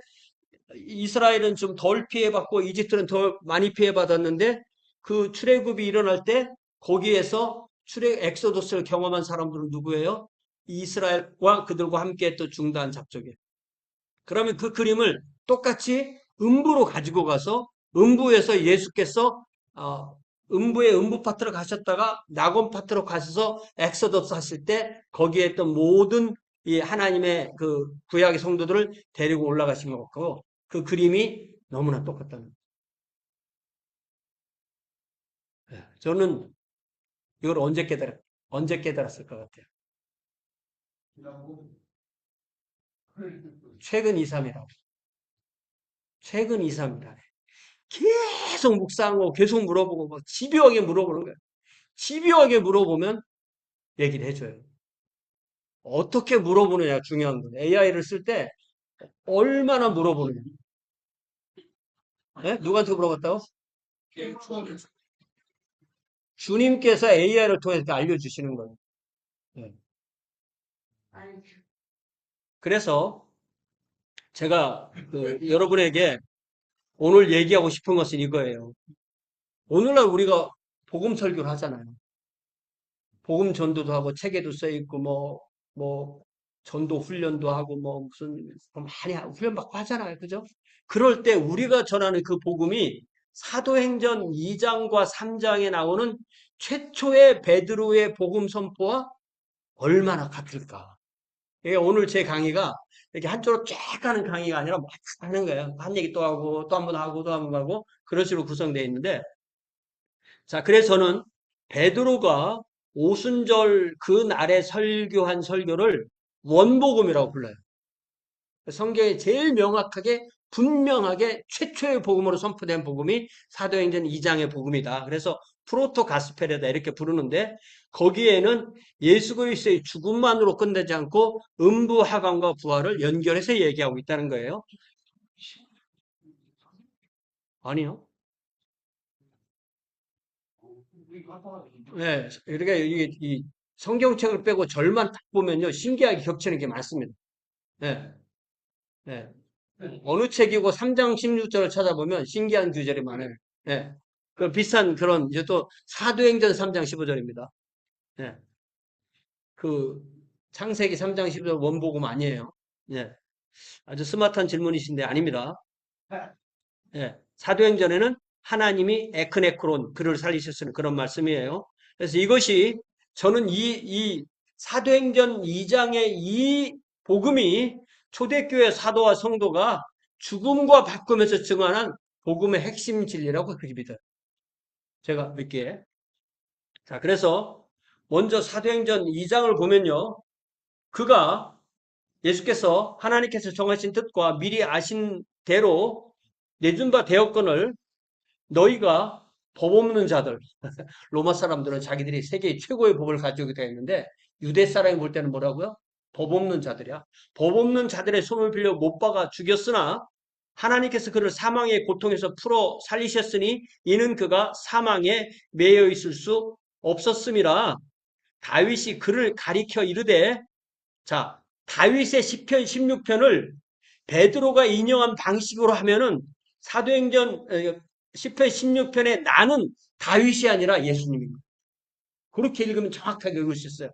이스라엘은 좀 덜 피해받고 이집트는 더 많이 피해받았는데 그 출애굽이 일어날 때 거기에서 엑소더스를 경험한 사람들은 누구예요? 이스라엘과 그들과 함께 했던 중단 잡족이에요. 그러면 그 그림을 똑같이 음부로 가지고 가서 음부에서 예수께서 음부의 음부 파트로 가셨다가 낙원 파트로 가셔서 엑소더스 하실 때 거기에 있던 모든 이 하나님의 그 구약의 성도들을 데리고 올라가신 것 같고 그 그림이 너무나 똑같다는 거예요. 저는 이걸 언제 깨달았을 것 같아요. 최근 2, 3일이라고. 최근 2, 3일이라고. 계속 묵상하고 계속 물어보고 막 집요하게 물어보는 거예요. 집요하게 물어보면 얘기를 해줘요. 어떻게 물어보느냐 중요한 거예요. AI를 쓸 때 얼마나 물어보느냐. 네? 누구한테 물어봤다고? 주님께서 AI를 통해서 알려주시는 거예요. 네. 아니, 그래서 제가 여러분에게 오늘 얘기하고 싶은 것은 이거예요. 오늘날 우리가 복음 설교를 하잖아요. 복음 전도도 하고 책에도 써 있고 뭐 전도 훈련도 하고 뭐 무슨 많이 훈련 받고 하잖아요. 그죠? 그럴 때 우리가 전하는 그 복음이 사도행전 2장과 3장에 나오는 최초의 베드로의 복음 선포와 얼마나 같을까? 이게 오늘 제 강의가 이렇게 한쪽으로 쫙 가는 강의가 아니라 막 하는 거예요. 한 얘기 또 하고 또 한 번 하고 또 한 번 하고 그런 식으로 구성되어 있는데 자, 그래서 저는 베드로가 오순절 그 날에 설교한 설교를 원복음이라고 불러요. 성경에 제일 명확하게 분명하게 최초의 복음으로 선포된 복음이 사도행전 2장의 복음이다. 그래서 프로토 가스펠이다 이렇게 부르는데 거기에는 예수 그리스도의 죽음만으로 끝내지 않고 음부 하강과 부활을 연결해서 얘기하고 있다는 거예요. 아니요. 네, 이렇게 이 성경책을 빼고 절만 딱 보면요 신기하게 겹치는 게 많습니다. 네, 네. 어느 책이고 3장 16절을 찾아보면 신기한 구절이 많아요. 네. 그 비슷한 그런 이제 또 사도행전 3장 15절입니다. 네. 그 창세기 3장 15절 원복음 아니에요. 네. 아주 스마트한 질문이신데 아닙니다. 네. 사도행전에는 하나님이 에크네크론 그를 살리셨으는 그런 말씀이에요. 그래서 이것이 저는 이 사도행전 2장의 이 복음이 초대교회 사도와 성도가 죽음과 바꾸면서 증언한 복음의 핵심 진리라고 그렇게 믿어요. 제가 믿기에. 자, 그래서 먼저 사도행전 2장을 보면요. 그가 예수께서 하나님께서 정하신 뜻과 미리 아신 대로 내준 바 되었거늘 너희가 법 없는 자들, 로마 사람들은 자기들이 세계의 최고의 법을 가지고 되어 있는데 유대 사람이 볼 때는 뭐라고요? 법 없는 자들이야. 법 없는 자들의 손을 빌려 못 박아 죽였으나 하나님께서 그를 사망의 고통에서 풀어 살리셨으니 이는 그가 사망에 매여 있을 수 없었음이라. 다윗이 그를 가리켜 이르되 자 다윗의 시편 16편을 베드로가 인용한 방식으로 하면은 사도행전 시편 16편에 나는 다윗이 아니라 예수님입니다. 그렇게 읽으면 정확하게 읽을 수 있어요.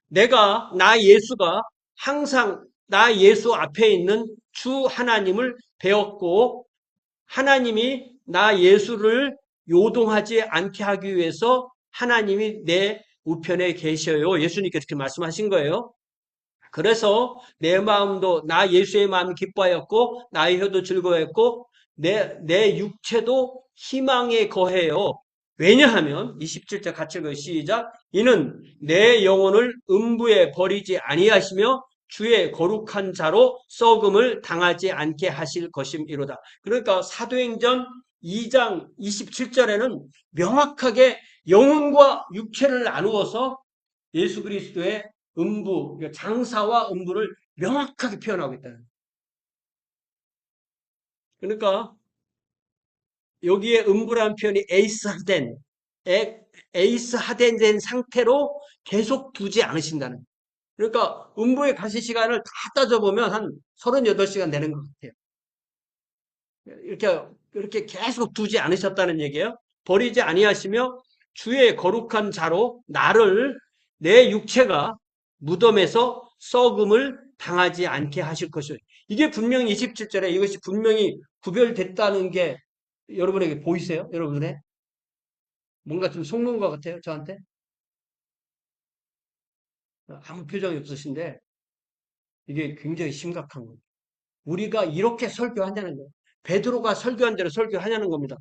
나 예수가 항상 나 예수 앞에 있는 주 하나님을 배웠고 하나님이 나 예수를 요동하지 않게 하기 위해서 하나님이 내 우편에 계셔요. 예수님께 그렇게 말씀하신 거예요. 그래서 내 마음도 나 예수의 마음이 기뻐하였고 나의 혀도 즐거워했고 내 육체도 희망에 거해요. 왜냐하면 27절 같이 읽어요. 시작. 이는 내 영혼을 음부에 버리지 아니하시며 주의 거룩한 자로 썩음을 당하지 않게 하실 것임이로다. 그러니까 사도행전 2장 27절에는 명확하게 영혼과 육체를 나누어서 예수 그리스도의 음부, 그러니까 장사와 음부를 명확하게 표현하고 있다는 거예요. 그러니까 여기에 음부라는 표현이 에이스 하덴된 상태로 계속 두지 않으신다는 거예요. 그러니까 음부에 가실 시간을 다 따져보면 한 38시간 되는 것 같아요. 이렇게 계속 두지 않으셨다는 얘기예요. 버리지 아니하시며 주의 거룩한 자로 나를 내 육체가 무덤에서 썩음을 당하지 않게 하실 것이요. 이게 분명히 27절에 이것이 분명히 구별됐다는 게 여러분에게 보이세요? 여러분의 뭔가 좀 속는 것 같아요, 저한테? 아무 표정이 없으신데 이게 굉장히 심각한 거예요. 우리가 이렇게 설교하냐는 거예요. 베드로가 설교한 대로 설교하냐는 겁니다.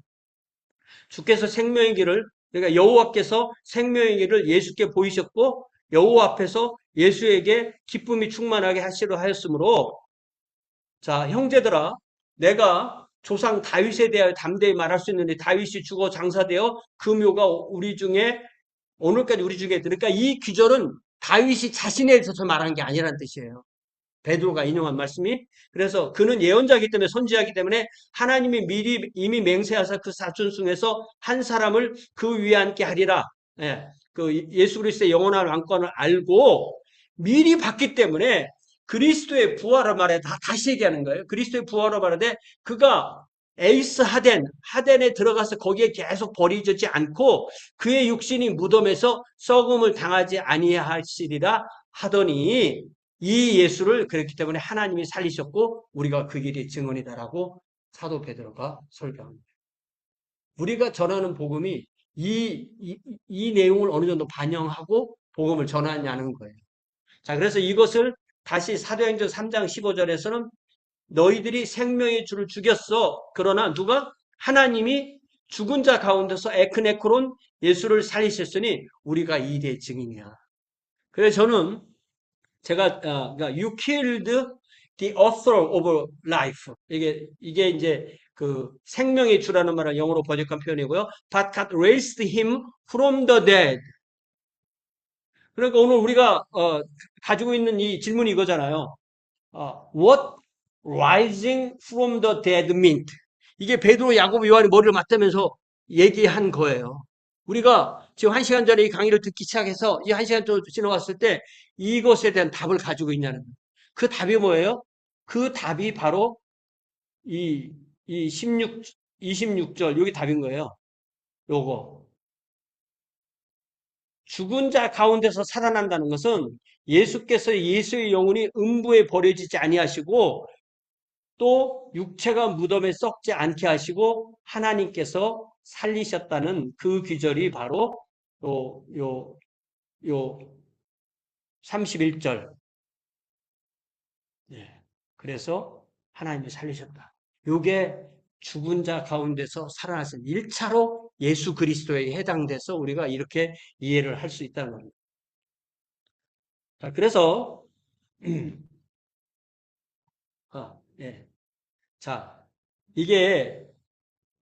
주께서 생명의 길을, 그러니까 여호와께서 생명의 길을 예수께 보이셨고 여호와 앞에서 예수에게 기쁨이 충만하게 하시려 하였으므로, 자, 형제들아, 내가 조상 다윗에 대하여 담대히 말할 수 있는데 다윗이 죽어 장사되어 그 묘가 우리 중에 오늘까지 우리 중에, 그러니까 이 귀절은 다윗이 자신에 대해서 말한 게 아니라는 뜻이에요. 베드로가 인용한 말씀이. 그래서 그는 예언자이기 때문에, 선지자이기 때문에 하나님이 미리 이미 맹세하사 그 사촌 중에서 한 사람을 그 위에 앉게 하리라. 예, 그 예수 그리스도의 영원한 왕권을 알고 미리 봤기 때문에 그리스도의 부활을 말해 다시 얘기하는 거예요. 그리스도의 부활을 말하되 그가 에이스 하덴에 들어가서 거기에 계속 버리지 않고 그의 육신이 무덤에서 썩음을 당하지 아니하시리라 하더니, 이 예수를 그렇기 때문에 하나님이 살리셨고 우리가 그 길의 증언이다라고 사도 베드로가 설교합니다. 우리가 전하는 복음이 이 내용을 어느 정도 반영하고 복음을 전하냐는 거예요. 자, 그래서 이것을 다시 사도행전 3장 15절에서는 너희들이 생명의 주를 죽였어. 그러나 누가? 하나님이 죽은 자 가운데서 에크네크론 예수를 살리셨으니 우리가 이의 증인이야. 그래서 저는 제가 그러니까 you killed the author of life. 이게 이제 그 생명의 주라는 말은 영어로 번역한 표현이고요. But God raised him from the dead. 그러니까 오늘 우리가 가지고 있는 이 질문이 이거잖아요. What rising from the dead meant? 이게 베드로, 야고보, 요한이 머리를 맞대면서 얘기한 거예요. 우리가 지금 1시간 전에 이 강의를 듣기 시작해서 이 1시간 좀 지나갔을 때 이것에 대한 답을 가지고 있냐는 거예요. 그 답이 뭐예요? 그 답이 바로 이 26절, 여기 답인 거예요. 요거. 죽은 자 가운데서 살아난다는 것은 예수께서 예수의 영혼이 음부에 버려지지 아니하시고 또 육체가 무덤에 썩지 않게 하시고 하나님께서 살리셨다는 그 귀절이 바로 요 31절. 예. 그래서 하나님이 살리셨다. 요게 죽은 자 가운데서 살아나신 1차로 예수 그리스도에 해당돼서 우리가 이렇게 이해를 할 수 있다는 겁니다. 자, 그래서 예. 자, 이게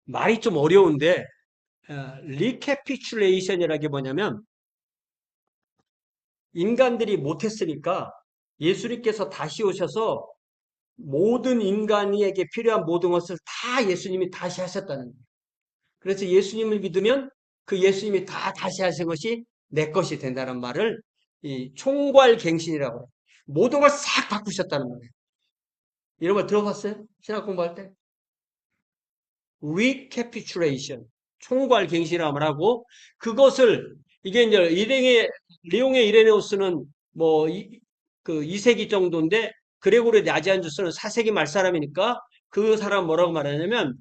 말이 좀 어려운데 리캐피출레이션이라는 게 뭐냐면 인간들이 못했으니까 예수님께서 다시 오셔서 모든 인간에게 필요한 모든 것을 다 예수님이 다시 하셨다는 거예요. 그래서 예수님을 믿으면 그 예수님이 다 다시 하신 것이 내 것이 된다는 말을 이 총괄갱신이라고 해요. 모든 걸 싹 바꾸셨다는 거예요. 이런 거 들어봤어요? 신학 공부할 때? recapitulation, 총괄갱신이라고 말하고, 그것을 이게 이제 리옹의 이레네우스는 뭐 그 2세기 정도인데 그레고리 나지안주스는 4세기 말 사람이니까 그 사람 뭐라고 말하냐면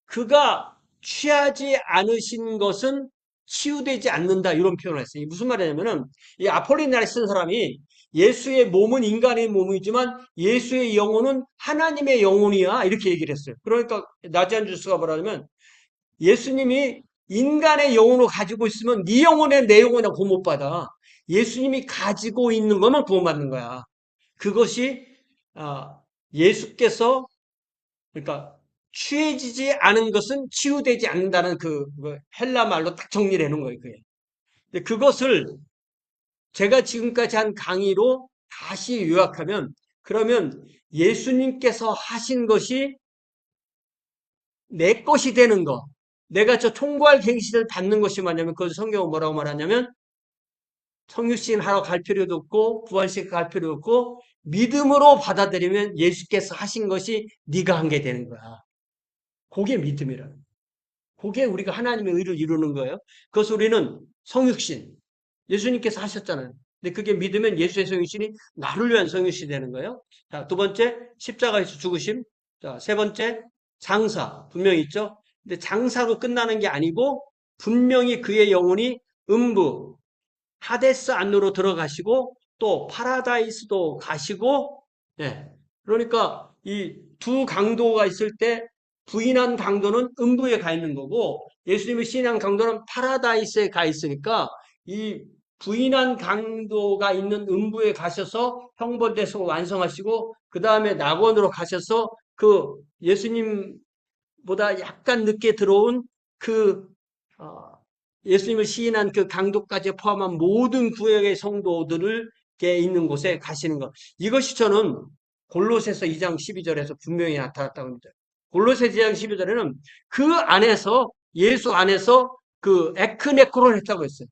그가 취하지 않으신 것은 치유되지 않는다, 이런 표현을 했어요. 무슨 말이냐면은 이 아폴리나리 쓴 사람이 예수의 몸은 인간의 몸이지만 예수의 영혼은 하나님의 영혼이야, 이렇게 얘기를 했어요. 그러니까 나지안주스가 뭐라냐면 예수님이 인간의 영혼을 가지고 있으면 네 영혼에 내 영혼에 구원 못 받아. 예수님이 가지고 있는 것만 구원받는 거야. 그것이 예수께서, 그러니까 취해지지 않은 것은 치유되지 않는다는 그 헬라 말로 딱 정리를 해놓은 거예요. 그게. 근데 그것을 제가 지금까지 한 강의로 다시 요약하면, 그러면 예수님께서 하신 것이 내 것이 되는 거, 내가 저 총괄 갱신을 받는 것이 뭐냐면, 그 성경은 뭐라고 말하냐면, 성육신 하러 갈 필요도 없고 부활식 갈 필요 없고 믿음으로 받아들이면 예수께서 하신 것이 네가 한 게 되는 거야. 그게 믿음이라는 거야. 그게 우리가 하나님의 의를 이루는 거예요. 그것을 우리는 성육신, 예수님께서 하셨잖아요. 근데 그게 믿으면 예수의 성육신이 나를 위한 성육신이 되는 거예요. 자, 두 번째, 십자가에서 죽으심. 자, 세 번째, 장사. 분명히 있죠? 근데 장사로 끝나는 게 아니고 분명히 그의 영혼이 음부, 하데스 안으로 들어가시고 또 파라다이스도 가시고, 예. 그러니까 이 두 강도가 있을 때 부인한 강도는 음부에 가 있는 거고 예수님의 신앙 강도는 파라다이스에 가 있으니까 이 부인한 강도가 있는 음부에 가셔서 형벌대속 완성하시고 그 다음에 낙원으로 가셔서 그 예수님보다 약간 늦게 들어온 그 어, 예수님을 시인한 그 강도까지 포함한 모든 구역의 성도들을 있는 곳에 가시는 것. 이것이 저는 골로새서 2장 12절에서 분명히 나타났다고 합니다. 골로새 2장 12절에는 그 안에서 예수 안에서 그 에크네코를 했다고 했어요.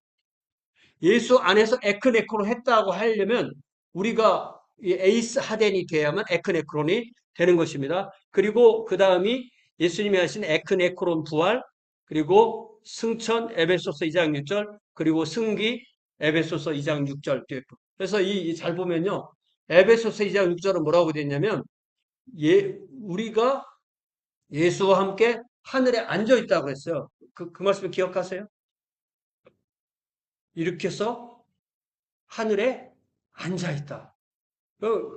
예수 안에서 에크네코를 했다고 하려면 우리가 이 에이스 하덴이 돼야만 에크네크론이 되는 것입니다. 그리고 그 다음이 예수님이 하신 에크네크론 부활, 그리고 승천 에베소서 2장 6절, 그리고 승기 에베소서 2장 6절. 그래서 잘 보면요. 에베소서 2장 6절은 뭐라고 되어 있냐면 우리가 예수와 함께 하늘에 앉아 있다고 했어요. 그 말씀 기억하세요? 이렇게 해서 하늘에 앉아 있다.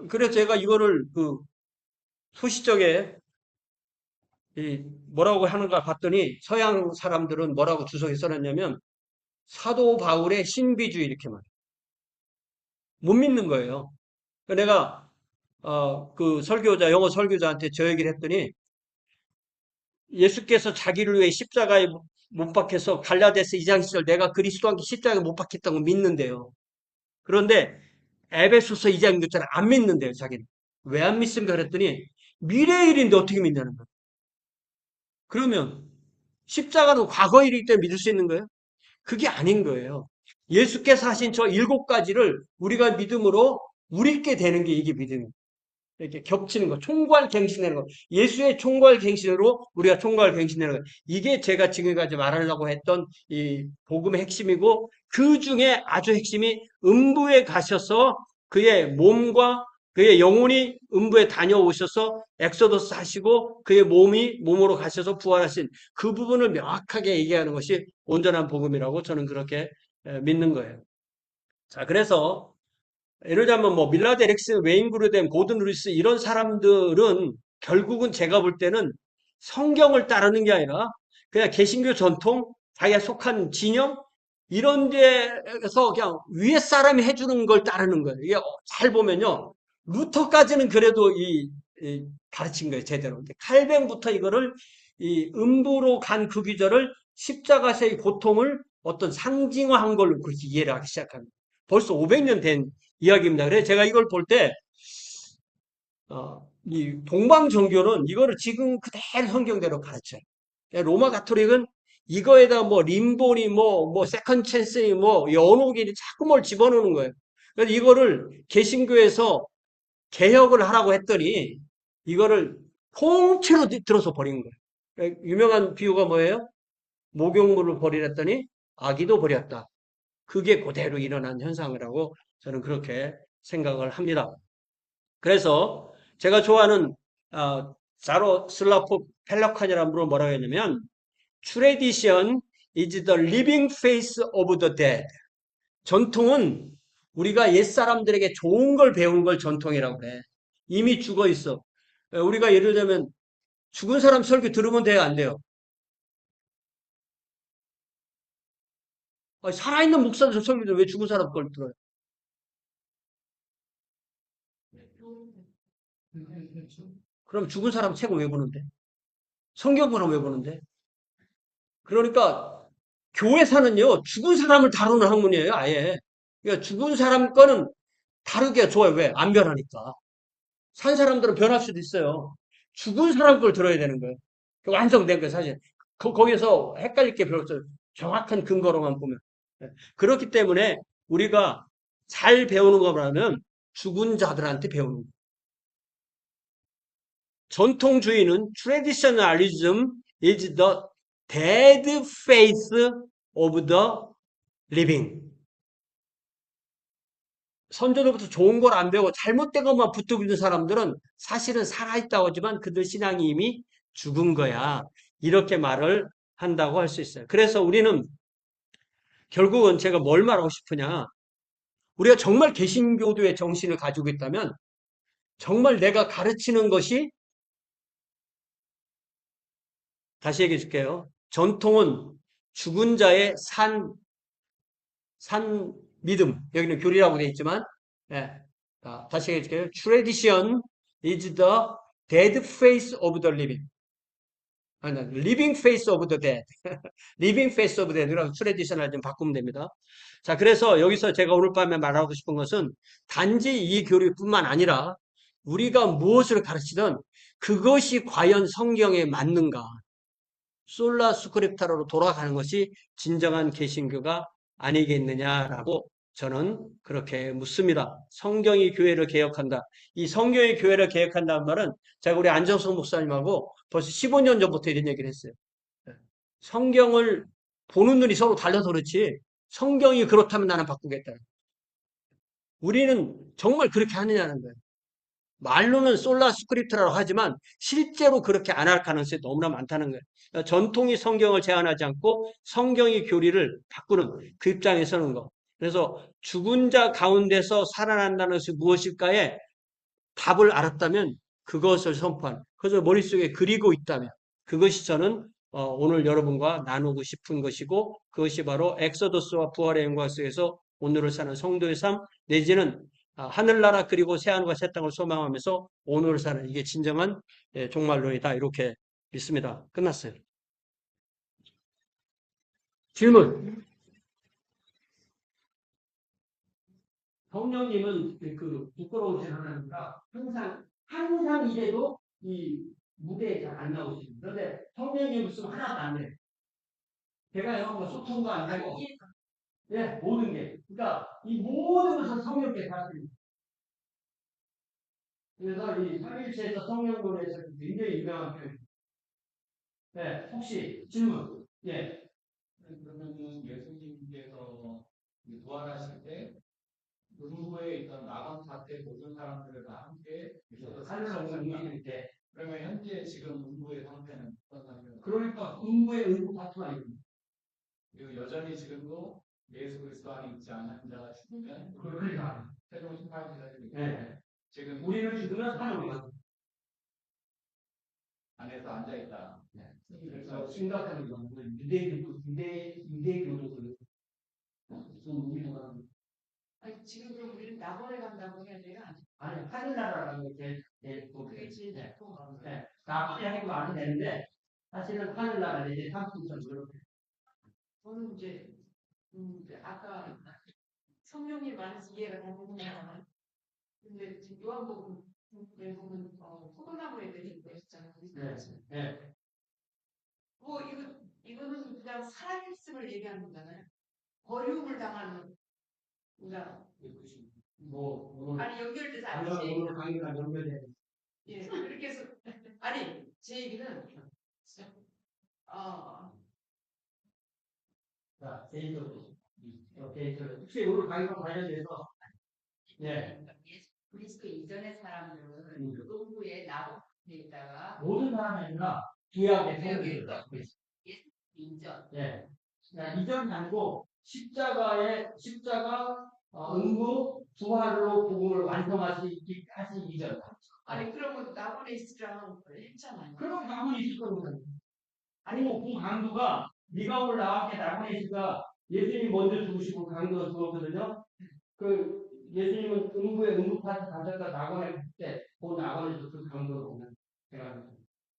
그래서 제가 이거를 소시적에 뭐라고 하는가 봤더니 서양 사람들은 뭐라고 주석에 써놨냐면 사도 바울의 신비주의 이렇게 말해요. 못 믿는 거예요. 내가 그 설교자 영어 설교자한테 저 얘기를 했더니 예수께서 자기를 위해 십자가에 못 박혀서 갈라디아서 2장 10절 내가 그리스도와 함께 십자가에 못 박혔다고 믿는데요. 그런데 에베소서 2장 6절 안 믿는데요, 자기는. 왜 안 믿습니까? 그랬더니 미래의 일인데 어떻게 믿냐는 거예요. 그러면 십자가는 과거 일이기 때문에 믿을 수 있는 거예요? 그게 아닌 거예요. 예수께서 하신 저 7가지를 우리가 믿음으로 우리께 되는 게 이게 믿음이에요. 이렇게 겹치는 거, 총괄갱신되는 거. 예수의 총괄갱신으로 우리가 총괄갱신되는 거. 이게 제가 지금까지 말하려고 했던 이 복음의 핵심이고 그 중에 아주 핵심이 음부에 가셔서 그의 몸과 그의 영혼이 음부에 다녀오셔서 엑소더스 하시고 그의 몸으로 가셔서 부활하신 그 부분을 명확하게 얘기하는 것이 온전한 복음이라고 저는 그렇게 믿는 거예요. 자, 그래서 예를 들면 뭐 밀라드 에릭슨, 웨인 그루덴, 고든 루이스 이런 사람들은 결국은 제가 볼 때는 성경을 따르는 게 아니라 그냥 개신교 전통, 자기가 속한 진영 이런 데서 그냥 위에 사람이 해주는 걸 따르는 거예요. 이게 잘 보면요. 루터까지는 그래도 가르친 거예요, 제대로. 근데 칼뱅부터 이거를 이 음부로 간 그 기절을 십자가에서의 고통을 어떤 상징화한 걸로 그렇게 이해를 하기 시작합니다. 벌써 500년 된 이야기입니다. 그래서 제가 이걸 볼 때, 이 동방종교는 이거를 지금 그대로 성경대로 가르쳐요. 로마 가톨릭은 이거에다 뭐 림보니 뭐 세컨 찬스니 뭐 연옥이니 자꾸 뭘 집어넣는 거예요. 그래서 이거를 개신교에서 개혁을 하라고 했더니 이거를 통째로 들어서 버린 거예요. 유명한 비유가 뭐예요? 목욕물을 버리랬더니 아기도 버렸다. 그게 그대로 일어난 현상이라고 저는 그렇게 생각을 합니다. 그래서 제가 좋아하는 자로슬라프 펠라칸이라는 분은 뭐라고 했냐면 Tradition is the living face of the dead. 전통은 우리가 옛사람들에게 좋은 걸 배운 걸 전통이라고 그래. 이미 죽어 있어. 우리가 예를 들면 죽은 사람 설교 들으면 돼요, 안 돼요? 살아있는 목사들 설교들 왜 죽은 사람 걸 들어요? 그럼 죽은 사람 책을 왜 보는데? 성경문을 왜 보는데? 그러니까 교회사는요 죽은 사람을 다루는 학문이에요, 아예. 그러니까 죽은 사람 거는 다르게 좋아요. 왜? 안 변하니까. 산 사람들은 변할 수도 있어요. 죽은 사람 걸 들어야 되는 거예요. 완성된 거예요, 사실. 거기서 헷갈릴 게 별로 없어요. 정확한 근거로만 보면. 예. 그렇기 때문에 우리가 잘 배우는 거라면 죽은 자들한테 배우는 거예요. 전통주의는 traditionalism is the dead faith of the living. 선조들부터 좋은 걸 안 배우고 잘못된 것만 붙들고 있는 사람들은 사실은 살아있다고 하지만 그들 신앙이 이미 죽은 거야. 이렇게 말을 한다고 할 수 있어요. 그래서 우리는 결국은 제가 뭘 말하고 싶으냐. 우리가 정말 개신교도의 정신을 가지고 있다면 정말 내가 가르치는 것이 다시 얘기해 줄게요. 전통은 죽은 자의 산 믿음. 여기는 교리라고 되어 있지만, 예. 자, 다시 얘기해 줄게요. Tradition is the dead face of the living. 아니, living face of the dead. living face of the dead이라고 트레디셔널 좀 바꾸면 됩니다. 자, 그래서 여기서 제가 오늘 밤에 말하고 싶은 것은 단지 이 교리뿐만 아니라 우리가 무엇을 가르치든 그것이 과연 성경에 맞는가. 솔라 스크립타로 돌아가는 것이 진정한 개신교가 아니겠느냐라고 저는 그렇게 묻습니다. 성경이 교회를 개혁한다. 이 성경이 교회를 개혁한다는 말은 제가 우리 안정성 목사님하고 벌써 15년 전부터 이런 얘기를 했어요. 성경을 보는 눈이 서로 달라서 그렇지 성경이 그렇다면 나는 바꾸겠다. 우리는 정말 그렇게 하느냐는 거예요. 말로는 솔라 스크립트라고 하지만 실제로 그렇게 안 할 가능성이 너무나 많다는 거예요. 그러니까 전통이 성경을 제한하지 않고 성경이 교리를 바꾸는 그 입장에 서는 거. 그래서 죽은 자 가운데서 살아난다는 것이 무엇일까에 답을 알았다면 그것을 선포한. 그래서 머릿속에 그리고 있다면 그것이 저는 오늘 여러분과 나누고 싶은 것이고 그것이 바로 엑소더스와 부활의 영광 속에서 오늘을 사는 성도의 삶 내지는 하늘나라 그리고 새하늘과 새 땅을 소망하면서 오늘을 사는 이게 진정한 종말론이다 이렇게 믿습니다. 끝났어요. 질문. 성령님은 그 부끄러우신 하나님이라 항상 이래도 이 무대에 잘 안 나오시는. 그런데 성령님 없으면 하나도 안 돼. 제가 여러분과 소통도 안 되고, 예, 모든 게. 그러니까 이 모든 것을 성령께 받습니다. 그래서 이 삼일체에서 성령론에서 굉장히 유명한 표현입니다. 네, 혹시 질문? 예. 그러면은 예수님께서 부활하실 때 음부에 있던 낙원 밭에 모든 사람들을 다 함께 하늘로 옮기실 때. 그러면 현재 지금 음부의 상태는 어떤 상태인가요? 그러니까 음부의 의무 파트가 있습니다. 그리고 여전히 지금도 예수 그리스도 안에 있지 않은 자가 죽으면 그러니까. 새로운 심판이 기다리고 예. 있고 지금 우리는 죽으면 하늘로 안에서 앉아 있다. 그래서 심각한 건 유대교도들 무슨 우리가 아니, 지금 그럼 우리는 낙원에 간다고 해야 돼요? 아니 하늘나라라는 게 제일 그게 제일 네. 좋은 거. 네. 나쁘게 하고 안 되는데 사실은 하늘나라는 이제 상품처럼 그렇게 저는 이제 아까 성령님 말해서 이해가 되는 근데 지금 요한복음에 보면 포도나무에 내린 거 있잖아요. 네. 네. 뭐 이거는 그냥 살아있음을 얘기하는 거잖아요. 버림을 당하는 그러니까 뭐 아니 연결돼서 아니 아니지. 오늘 강의가 연결돼. 예, 그렇게 해서 아니 제 얘기는 자, 데이터로 혹시 오늘 강의와 관련돼서 예. 예수 그리스도 이전의 사람들은 음부에 나무에 있다가 모든 사람이 아니라 구약의 구약의 성도들. 예수 이전 예. 그러니까 이전이 아니고 십자가 응부 부활로 복음을 완성하시기 이전. 아니 그러면 낙원에 있으라는 걸 했잖아요. 그럼 가만히 있을 겁니다. 아니 그 강도가 네가 오늘 나와 함께 낙원에 있으니까 예수님 먼저 죽으시고 강도가 죽었거든요. 그 예수님은 응부 파트 가다가 낙원에 갔을 때그 낙원에서 그 강도를 오는 제가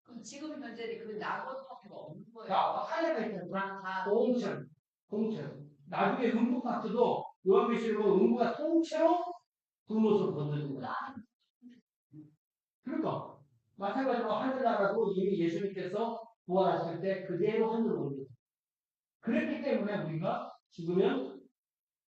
그럼 지금 현재 그 낙원 파트가 없는 거예요. 하나가 있잖아. 공천. 나중에 응부 파트도 요한계시록은 음부가 통째로 불못으로 던져진 거야. 그러니까 마찬가지로 하늘나라도 이미 예수님께서 부활하실 때 그대로 하늘로 옮겨. 그렇기 때문에 우리가 죽으면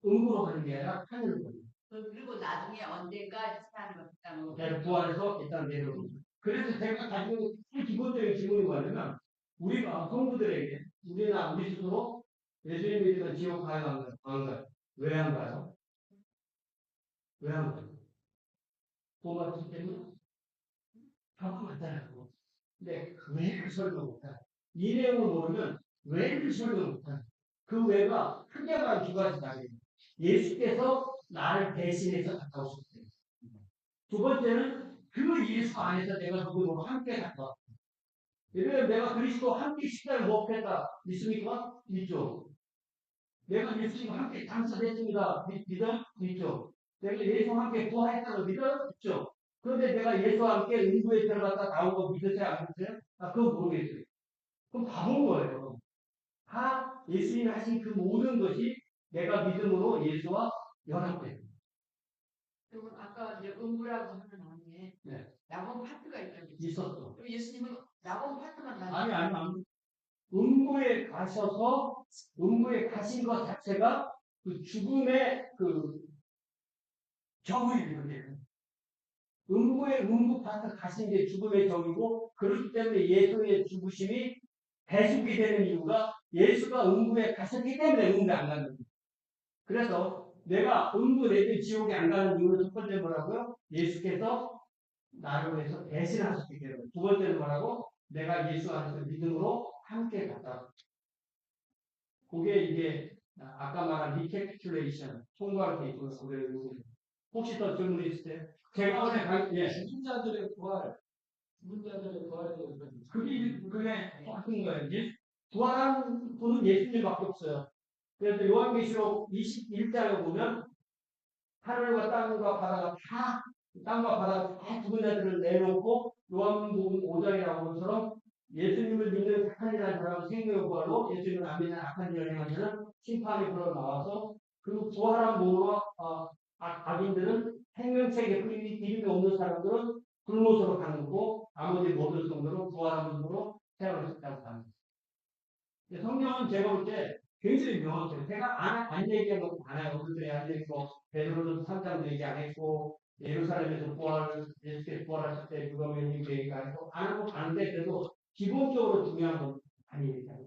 음부로 가는 게 아니라 하늘로 가는 거예요. 그리고 나중에 언젠가 사는 것이다. 내가 부활해서 일단 내려옵니다. 그래서 제가 가지고 있는 기본적인 질문이 뭐냐면 우리가 성도들에게 우리나 우리 스스로 예수님 믿으면 지옥 가요 안 가요? 안 가요. 왜 안 가요? 왜 안 가요? 돈 받기 때문에? 답은 맞잖아요. 근데 왜를 설명 못하요. 이 내용을 모르면 왜를 설명 못하요. 그 왜가 크게 말하면 두 가지 다예요. 예수께서 나를 대신해서 갔다 오셨어요. 두 번째는 그 예수 안에서 내가 누구로 함께 갔다 왔어요. 예를 들면 내가 그리스도와 함께 식사를 먹겠다. 믿습니까? 믿죠. 내가 예수님과 함께 장사됐습니다. 믿어? 믿죠. 내가 예수와 함께 부활했다고 믿어? 믿죠. 그런데 내가 예수와 함께 인구에 들어갔다 나온 거 믿으세요? 안 믿으세요? 아, 그건 모르겠어요. 그럼 바본 거예요. 다 예수님이 하신 그 모든 것이 내가 믿음으로 예수와 연합돼요. 그리고 아까 이제 음부라고 하는 안에 네. 낙원 파트가 있다고 했죠. 있었어. 그리고 예수님은 낙원 파트만 아니. 음부에 가셔서 음부에 가신 것 자체가 그 죽음의 그 정을 이루게 음부에 음부 파트 가신 게 죽음의 정이고 그렇기 때문에 예수의 죽으심이 배속이 되는 이유가 예수가 음부에 가셨기 때문에 음부에 안 가는 거예요. 그래서 내가 음부 내지 지옥에 안 가는 이유는 첫 번째 뭐라고요? 예수께서 나를 위해서 대신하셨기 때문에. 두 번째는 뭐라고? 내가 예수 안에서 믿음으로 함께 갔다. 그게 이게 아까 말한 리캡슐레이션 총괄 케이크를 그래요. 혹시 더 질문 있으세요? 제가 오늘 죽은 자들의 부활, 죽은 자들의 부활에 대해서 그게 똑같은 거예요. 부활한 분은 예수님밖에 없어요. 그래서 요한계시록 21장에 보면 하늘과 땅과 바다가 다 땅과 바다가 다 죽은 자들을 내놓고 요한복음 5장이라고 한 것처럼 예수님을 믿는 착한 일을 사람은 생명의 부활로 예수님을 안 믿는 악한 일을 행한 자는 심판이 불어 나와서 그 부활한 몸으로 악인들은 생명책에 이름이 없는 사람들은 불못으로 가는 거고 나머지 모든 성도는 부활한 몸으로 태어날 수 있다고 합니다. 성경은 제가 볼 때 굉장히 명확해요. 제가 안 얘기한 것도 많아요. 그들이 안 얘기고 베드로는 3장도 얘기 안 했고 예루살렘에서 예수께서 부활하실 때 그거 얘기 안 했고 안 하고 가는데 그래도 기본적으로 중요한 건 많이 얘기하요.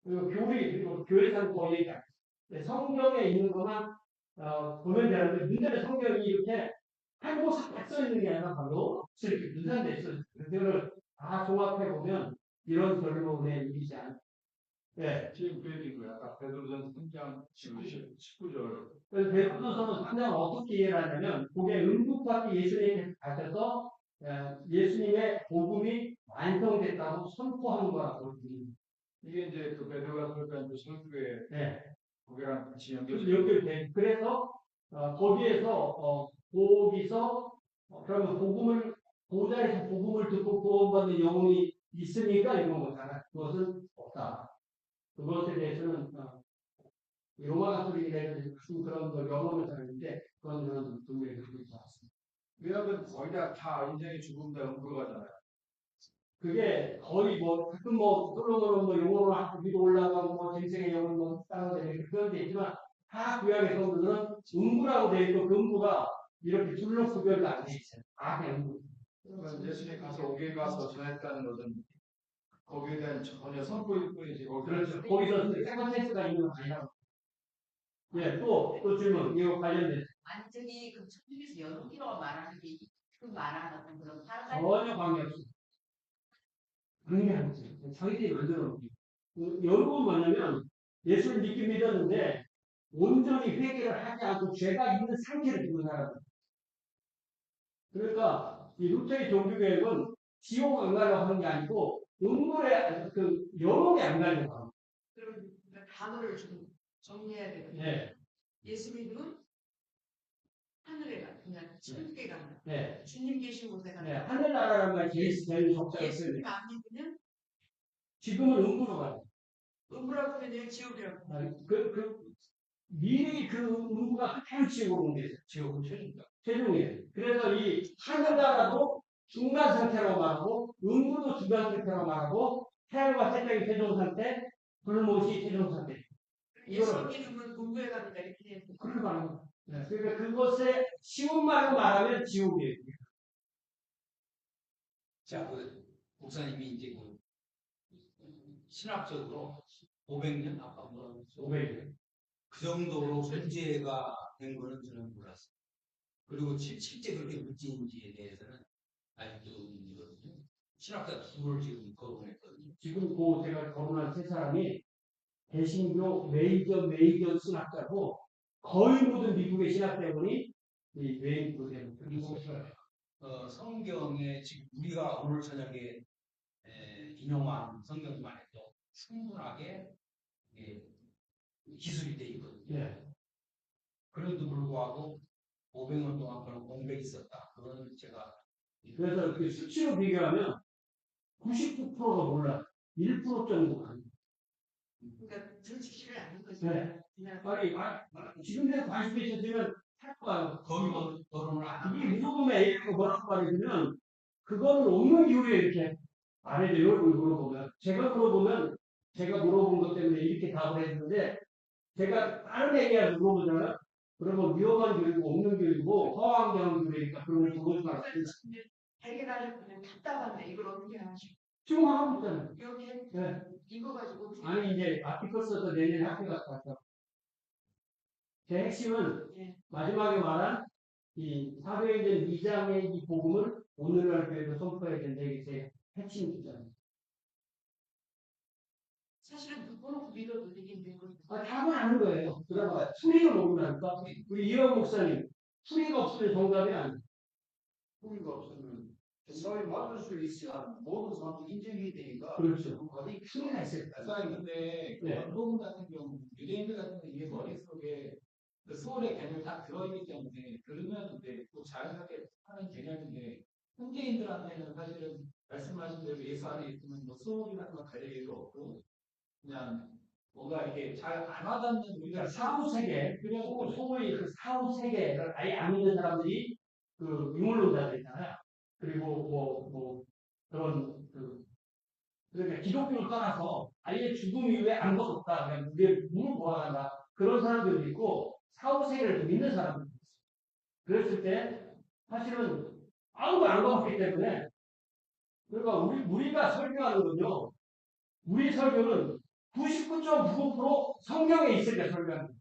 그리고 그리고 교회상 거 얘기 안 해요. 성경에 있는 것만 보면 되는데 문제는 성경이 이렇게 한 곳에 딱 써 있는 게 아니라 바로 이렇게 분산돼 있어요. 그거를 다 종합해 보면 이런 결론에 이르지 않아요. 네. 지금 그 얘기고요. 아까 베드로전 3장 19절. 그래서 베드로서는 3장 어떻게 이해를 하냐면 그게 응급하게 예수님께 가셔서 예수님의 복음이 완성됐다고 선포하는 거라고 보여집니다. 이게 이제 그 베드로가 설교한 그 설교의 네. 거기랑 같이 연결돼. 그래서 거기서 그러면 복음을 보좌에서 복음을 듣고 구원받는 영혼이 있습니까? 이런 거잖아요. 그것은 없다. 그것에 대해서는 로마 가톨릭에 무슨 그런 걸 영험을 하는데 그건 저는 분명히 그렇게 봤습니다. 왜냐하면 거의 다 인생의 죽음 다 음부가잖아요. 그게 거의 가끔 솔로몬은 영혼으로 위로 올라가고 인생의 영혼 따라다니는 그런 데 있지만 다 구약의 성도들은 음부라고 되어 있고 그 음부가 이렇게 줄로 구별도 안 돼 있어요. 다 그냥 음부. 그러면 예수님 가서 옥에 가서 전했다는 것은 거기에 대한 전혀 선포일 뿐이지. 그렇죠. 거기서 세컨 센스가 있는 건 아니라고. 예, 또 질문 이거 관련돼서 완전히 그 천국에서 여론이라고 말하는 게 그 말하는 어떤 그런 파라다이스 전혀 관계없어요. 관계없어요. 자기들이 만들어 놓은 여러분 뭐냐면 예수를 믿긴 믿었는데 온전히 회개를 하지 않고 죄가 있는 상태를 두는 사람들. 그러니까 이 루터의 종교개혁은 지옥 안 가려고 하는 게 아니고 음물에 그 여론에 안 가려고 하는 그러면 단어를 좀 정리해야 되거든요. 네. 예수 믿음은 하늘에 가, 그냥 천국에 간다. 네. 주님 계신 곳에 간다. 네. 하늘나라라는 말 제일 적자를 예수님 쓰는 안 믿으면 지금은 음부로 가요. 음부라고 하면 지옥이라고. 미리 그 음부가 그대로 지옥으로 옮겨져요. 지옥은 최종이에요. 그래서 이 하늘나라도 중간 상태라고 말하고 음부도 중간 상태라고 말하고 태양과 세상이 최종 상태, 불못이 최종 상태. 이거를 예수님은 공부에 갑니다 이렇게 해서. 그렇게 말하는 거예요. 네. 그러니까 그것에 쉬운 말로 말하면 지옥이에요. 자, 목사님이 이제 신학적으로 500년 아까 뭐라고 했죠? 500년. 그 정도로 문제가 된 거는 저는 몰랐어요. 그리고 실제 그렇게 문제인지에 대해서는 아직도 의문이거든요. 신학자 둘을 지금 거론했거든요. 지금 제가 거론한 세 사람이 개신교 메이저 신학자고 거의 모든 미국의 신학대본이 이 메이저 대본. 그리고 성경에 지금 우리가 오늘 저녁에 인용한 성경만 해도 충분하게 기술이 돼 있거든요. 예. 그런데도 불구하고 500년 동안 그런 공백이 있었다. 그거는 제가 그래서 이렇게 수치로 비교하면 99%가 몰라. 1% 정도가. 그러니까 들지를 않는 거죠. 네. 그냥 지금도 관심이 있으면 할 거예요. 거의 거론을 안 하고 이게 무조건 A라고 뭐라고 말해주면 그거는 없는 이유에 이렇게 안 해줘요. 이걸 물어보면. 제가 물어본 것 때문에 이렇게 답을 해주는데 제가 다른 얘기를 물어보잖아요. 그러면 위험한 교육이고 없는 교육이고 허황되는 교육이니까 그런 걸 물어보지 말아요. 발견하려고 그냥 답답한데 이걸 어떻게 하시고 지금 하고 있잖아요. 이렇게 네. 이거 가지고 어떻게 아니 이제 아티클 써서 내년에 학교 갔다 왔죠. 제 핵심은 예. 마지막에 말한 이 사도행전 2장의 이 복음을 오늘날 교회도 선포해야 된다. 이게 제 핵심 주장입니다. 사실은 누구는 믿어도 되겠는데 답은 아는 거예요. 그러나 풀이가 모른다니까. 우리 이현 목사님 풀이가 없으면 정답이 아니에요. 소리가 없으면 정답이 맞을 수 있어야 모든 사람들이 인정이 되니까 그렇죠. 그 과정이 풀이가 있어요. 목사님 근데 그 네. 원로분 같은 경우 유대인들 같은 경우 이게 머릿속에 그 소울의 개념이 다 들어있기 때문에 들으면 이제 또 자연스럽게 하는 개념인데 현대인들한테는 사실은 말씀하신 대로 예수 안에 있으면 뭐 소울이 같은 거 갈 얘기도 없고 그냥 뭔가 이게 잘 안 와닿는 우리가 사후 세계, 그냥 소위 그 사후 세계를 아예 안 믿는 사람들이 그 유물론자들 있잖아요. 그리고 그런 그러니까 기독교를 떠나서 아예 죽음 이후에 아무것도 없다. 그냥 우리의 몸을 보아간다. 그런 사람들도 있고 사후 세계를 믿는 사람들도 있어요. 그랬을 때 사실은 아무도 안 가봤기 때문에 그러니까 우리가 설교하는 건요. 우리 설교는 99.99% 성경에 있으니까 설교하는 거예요.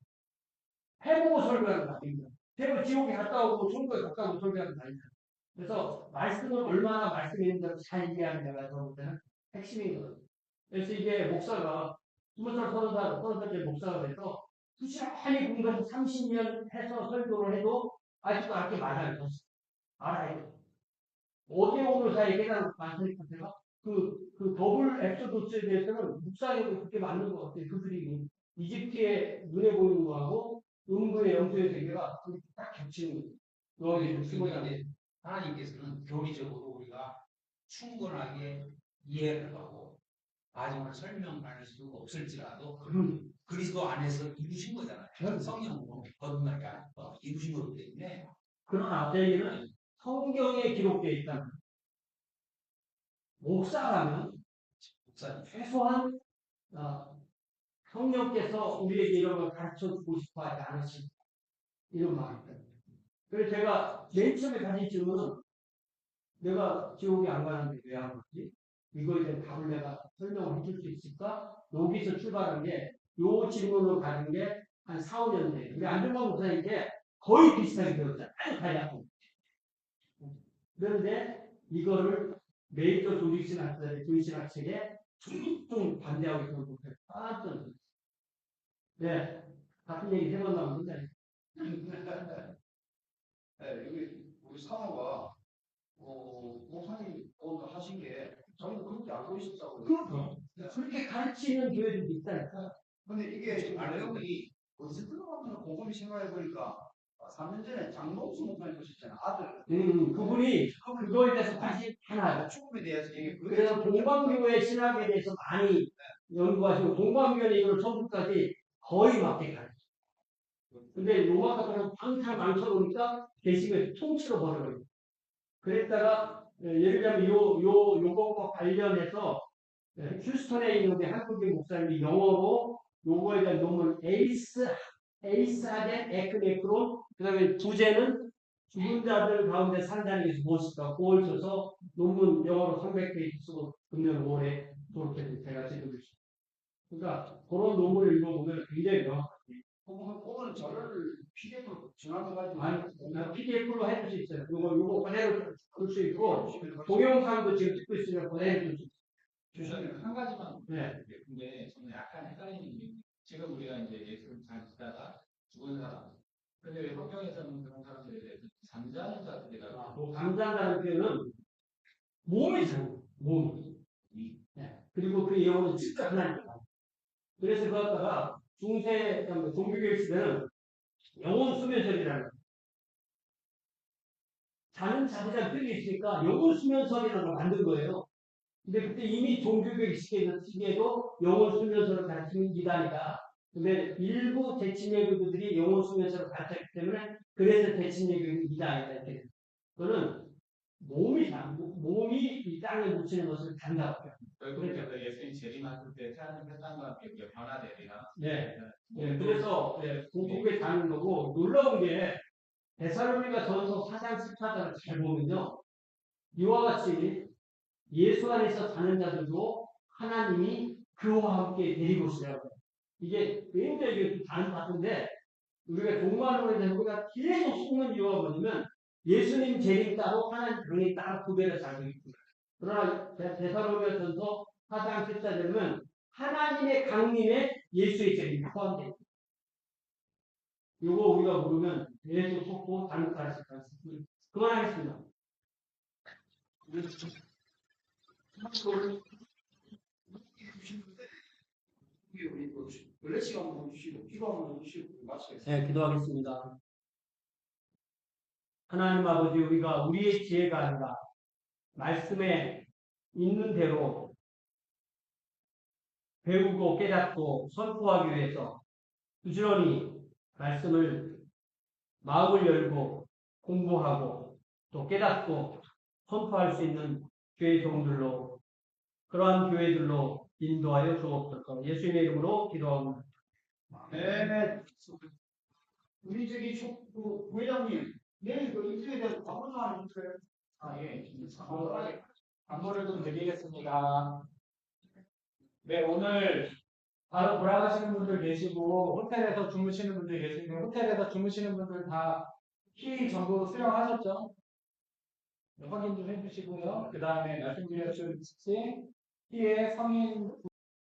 해보고 설교하는 거 아닙니다. 제가 지옥에 갔다 오고 천국에 갔다 오고 설교하는 거 아닙니다. 그래서 말씀을 얼마나 말씀이 있는 대로 잘 이해하느냐가 저볼 때는 핵심인 거예요. 그래서 이게 목사가 20살, 30살 때 목사가 돼서 부지런히 공부해서 30년 해서 설교를 해도 아직도 알게 맞아요. 알아야 돼요. 어제 오늘 사이에 깨달은 많으니까 제가 그 더블 엑소도스에 대해서는 묵상해도 그렇게 맞는 것 같아요. 그들이 이집트의 눈에 보이는 거하고 음부의 영적의 세계가 딱 겹치는 거예요. 근데 하나님께서는 교리적으로 우리가 충분하게 이해를 하고 과정을 설명할 수 없을지라도 그리스도 안에서 이루신 거잖아요. 성령으로 거듭나게 이루신 거기 때문에 그러나 제 얘기는 성경에 기록되어 있다는 목사라면 목사님 최소한 성령께서 우리에게 이런 걸 가르쳐 주고 싶어 하지 않으신 이런 마음입니다. 그래서 제가 맨 처음에 가진 질문은 내가 지옥에 안 가는데 왜 안 가지? 이거에 대한 답을 내가 설명을 해줄 수 있을까? 여기서 출발한 게, 요 질문을 가진 게 한 4, 5년 돼요. 우리 안정만 목사님께 거의 비슷하게 배웠잖아요. 아주 다양하고. 그런데 이거를 메이저 조직신학자의 조직신학책에 좀 반대하고 있는 것을 깜짝 놀랐어요. 네. 같은 얘기 3번 나오는데. 네, 여기 우리 사모가 목사님 오늘 하신 게 저희도 그렇게 알고 있었다고. 그렇죠. 그렇게 가르치는 교회들도 있다니까. 근데 이게 지금 내용이 어디서 들어가면 곰곰이 생각해 보니까 3년 전에 장동수 목사님 보셨잖아요. 아들. 그분이 그거에 대해서 다시 하나. 죽음에 대해서 얘기. 그래서 동방교회 신학에 대해서 많이 연구하시고 동방교회 이걸 처음부터까지 거의 맞게 가르쳐요. 근데 로마 가서는 방탈 망쳐놓으니까 개식을 통째로 버려버려요. 그랬다가 예를 들면 요거와 관련해서 휴스턴에 있는 우리 한국인 목사님이 영어로 요거에 대한 논문 에이스하덴 에크네크론 그다음에 부제는 죽은 자들 가운데 산다는 것이 무엇일까? 그걸 써서 논문 영어로 300페이지 쓰고 금년 5월에 졸업했는데 제가 지금 그러니까 그런 논문을 읽어보면 굉장히 명확하게 오늘 저를 PDF로 전화해가지고 아니 PDF로 해줄 수 있어요. 요거 그대로 줄 수 있고 동영상도 지금 찍고 있으면 그대로 줄 수 있어요. 저는 한 가지만 네. 근데 저는 약간 헷갈리는 게 지금 우리가 이제 예수를 잘 듣다가 죽은 사람 근데 왜 성경에서는 그런 사람들에 대해서 잠자는 자들이라고 잠잔다는 표현은 몸이잖아요. 몸이. 네. 그리고 그 영혼은 진짜 하나님이다. 그래서 그거 갖다가 중세 종교교육 시대는 영혼 수면설이라는 거예요. 자는 자들이랑 표현이 있으니까 영혼 수면설이라는 걸 만든 거예요. 근데 그때 이미 종교교육 시기에도 영혼 수면설을 가르치는 이단이다. 근데 일부 대침예교들이 영혼 수면설을 가르쳤기 때문에 그래서 대침예교는 이단이다. 이렇게. 그거는 몸이 이 땅에 묻히는 것을 단다고 해요. 결국에서 예수님 재림하실 때 태어난 혈당과 함께 변화되리라. 네. 네. 그래서 공복에 가는 거고 놀라운 게 데살로니가 전서 4장 14절을 잘 보면요. 이와 같이 예수 안에서 사는 자들도 하나님이 그와 함께 데리고 오시라고 해요. 이게 굉장히 다른 바인데 우리가 종말론에 대해서 우리가 계속 속는 이유가 뭐냐면 예수님 재림 따로 하나님 강림 따로 구별해서 알고 있습니다. 그러나 데살로니가전서 4장 14절은 하나님의 강림에 예수의 재림이 포함되어 있습니다. 이거 우리가 모르면 계속 속고 잘못 가르칠 수 있습니다. 그만하겠습니다. 우리 원래 시간 한번 주시고 기도 한번 주시고 마치겠습니다. 네, 기도하겠습니다. 하나님 아버지, 우리가 우리의 지혜가 아니라 말씀에 있는 대로 배우고 깨닫고 선포하기 위해서 부지런히 말씀을 마음을 열고 공부하고 또 깨닫고 선포할 수 있는 교회 종들로 그러한 교회들로 인도하여 주옵소서. 예수님의 이름으로 기도합니다. 네. 우리 저기 부회장님 내일 그 일주일에 대해서 광고 좀 해주세요. 예. 안무를 좀 드리겠습니다. 네, 오늘 바로 돌아가시는 분들 계시고 호텔에서 주무시는 분들 계시는데 호텔에서 주무시는 분들 다 키 전부 수령하셨죠? 네, 확인 좀 해주시고요. 그 다음에 말씀드렸듯이 키의 성인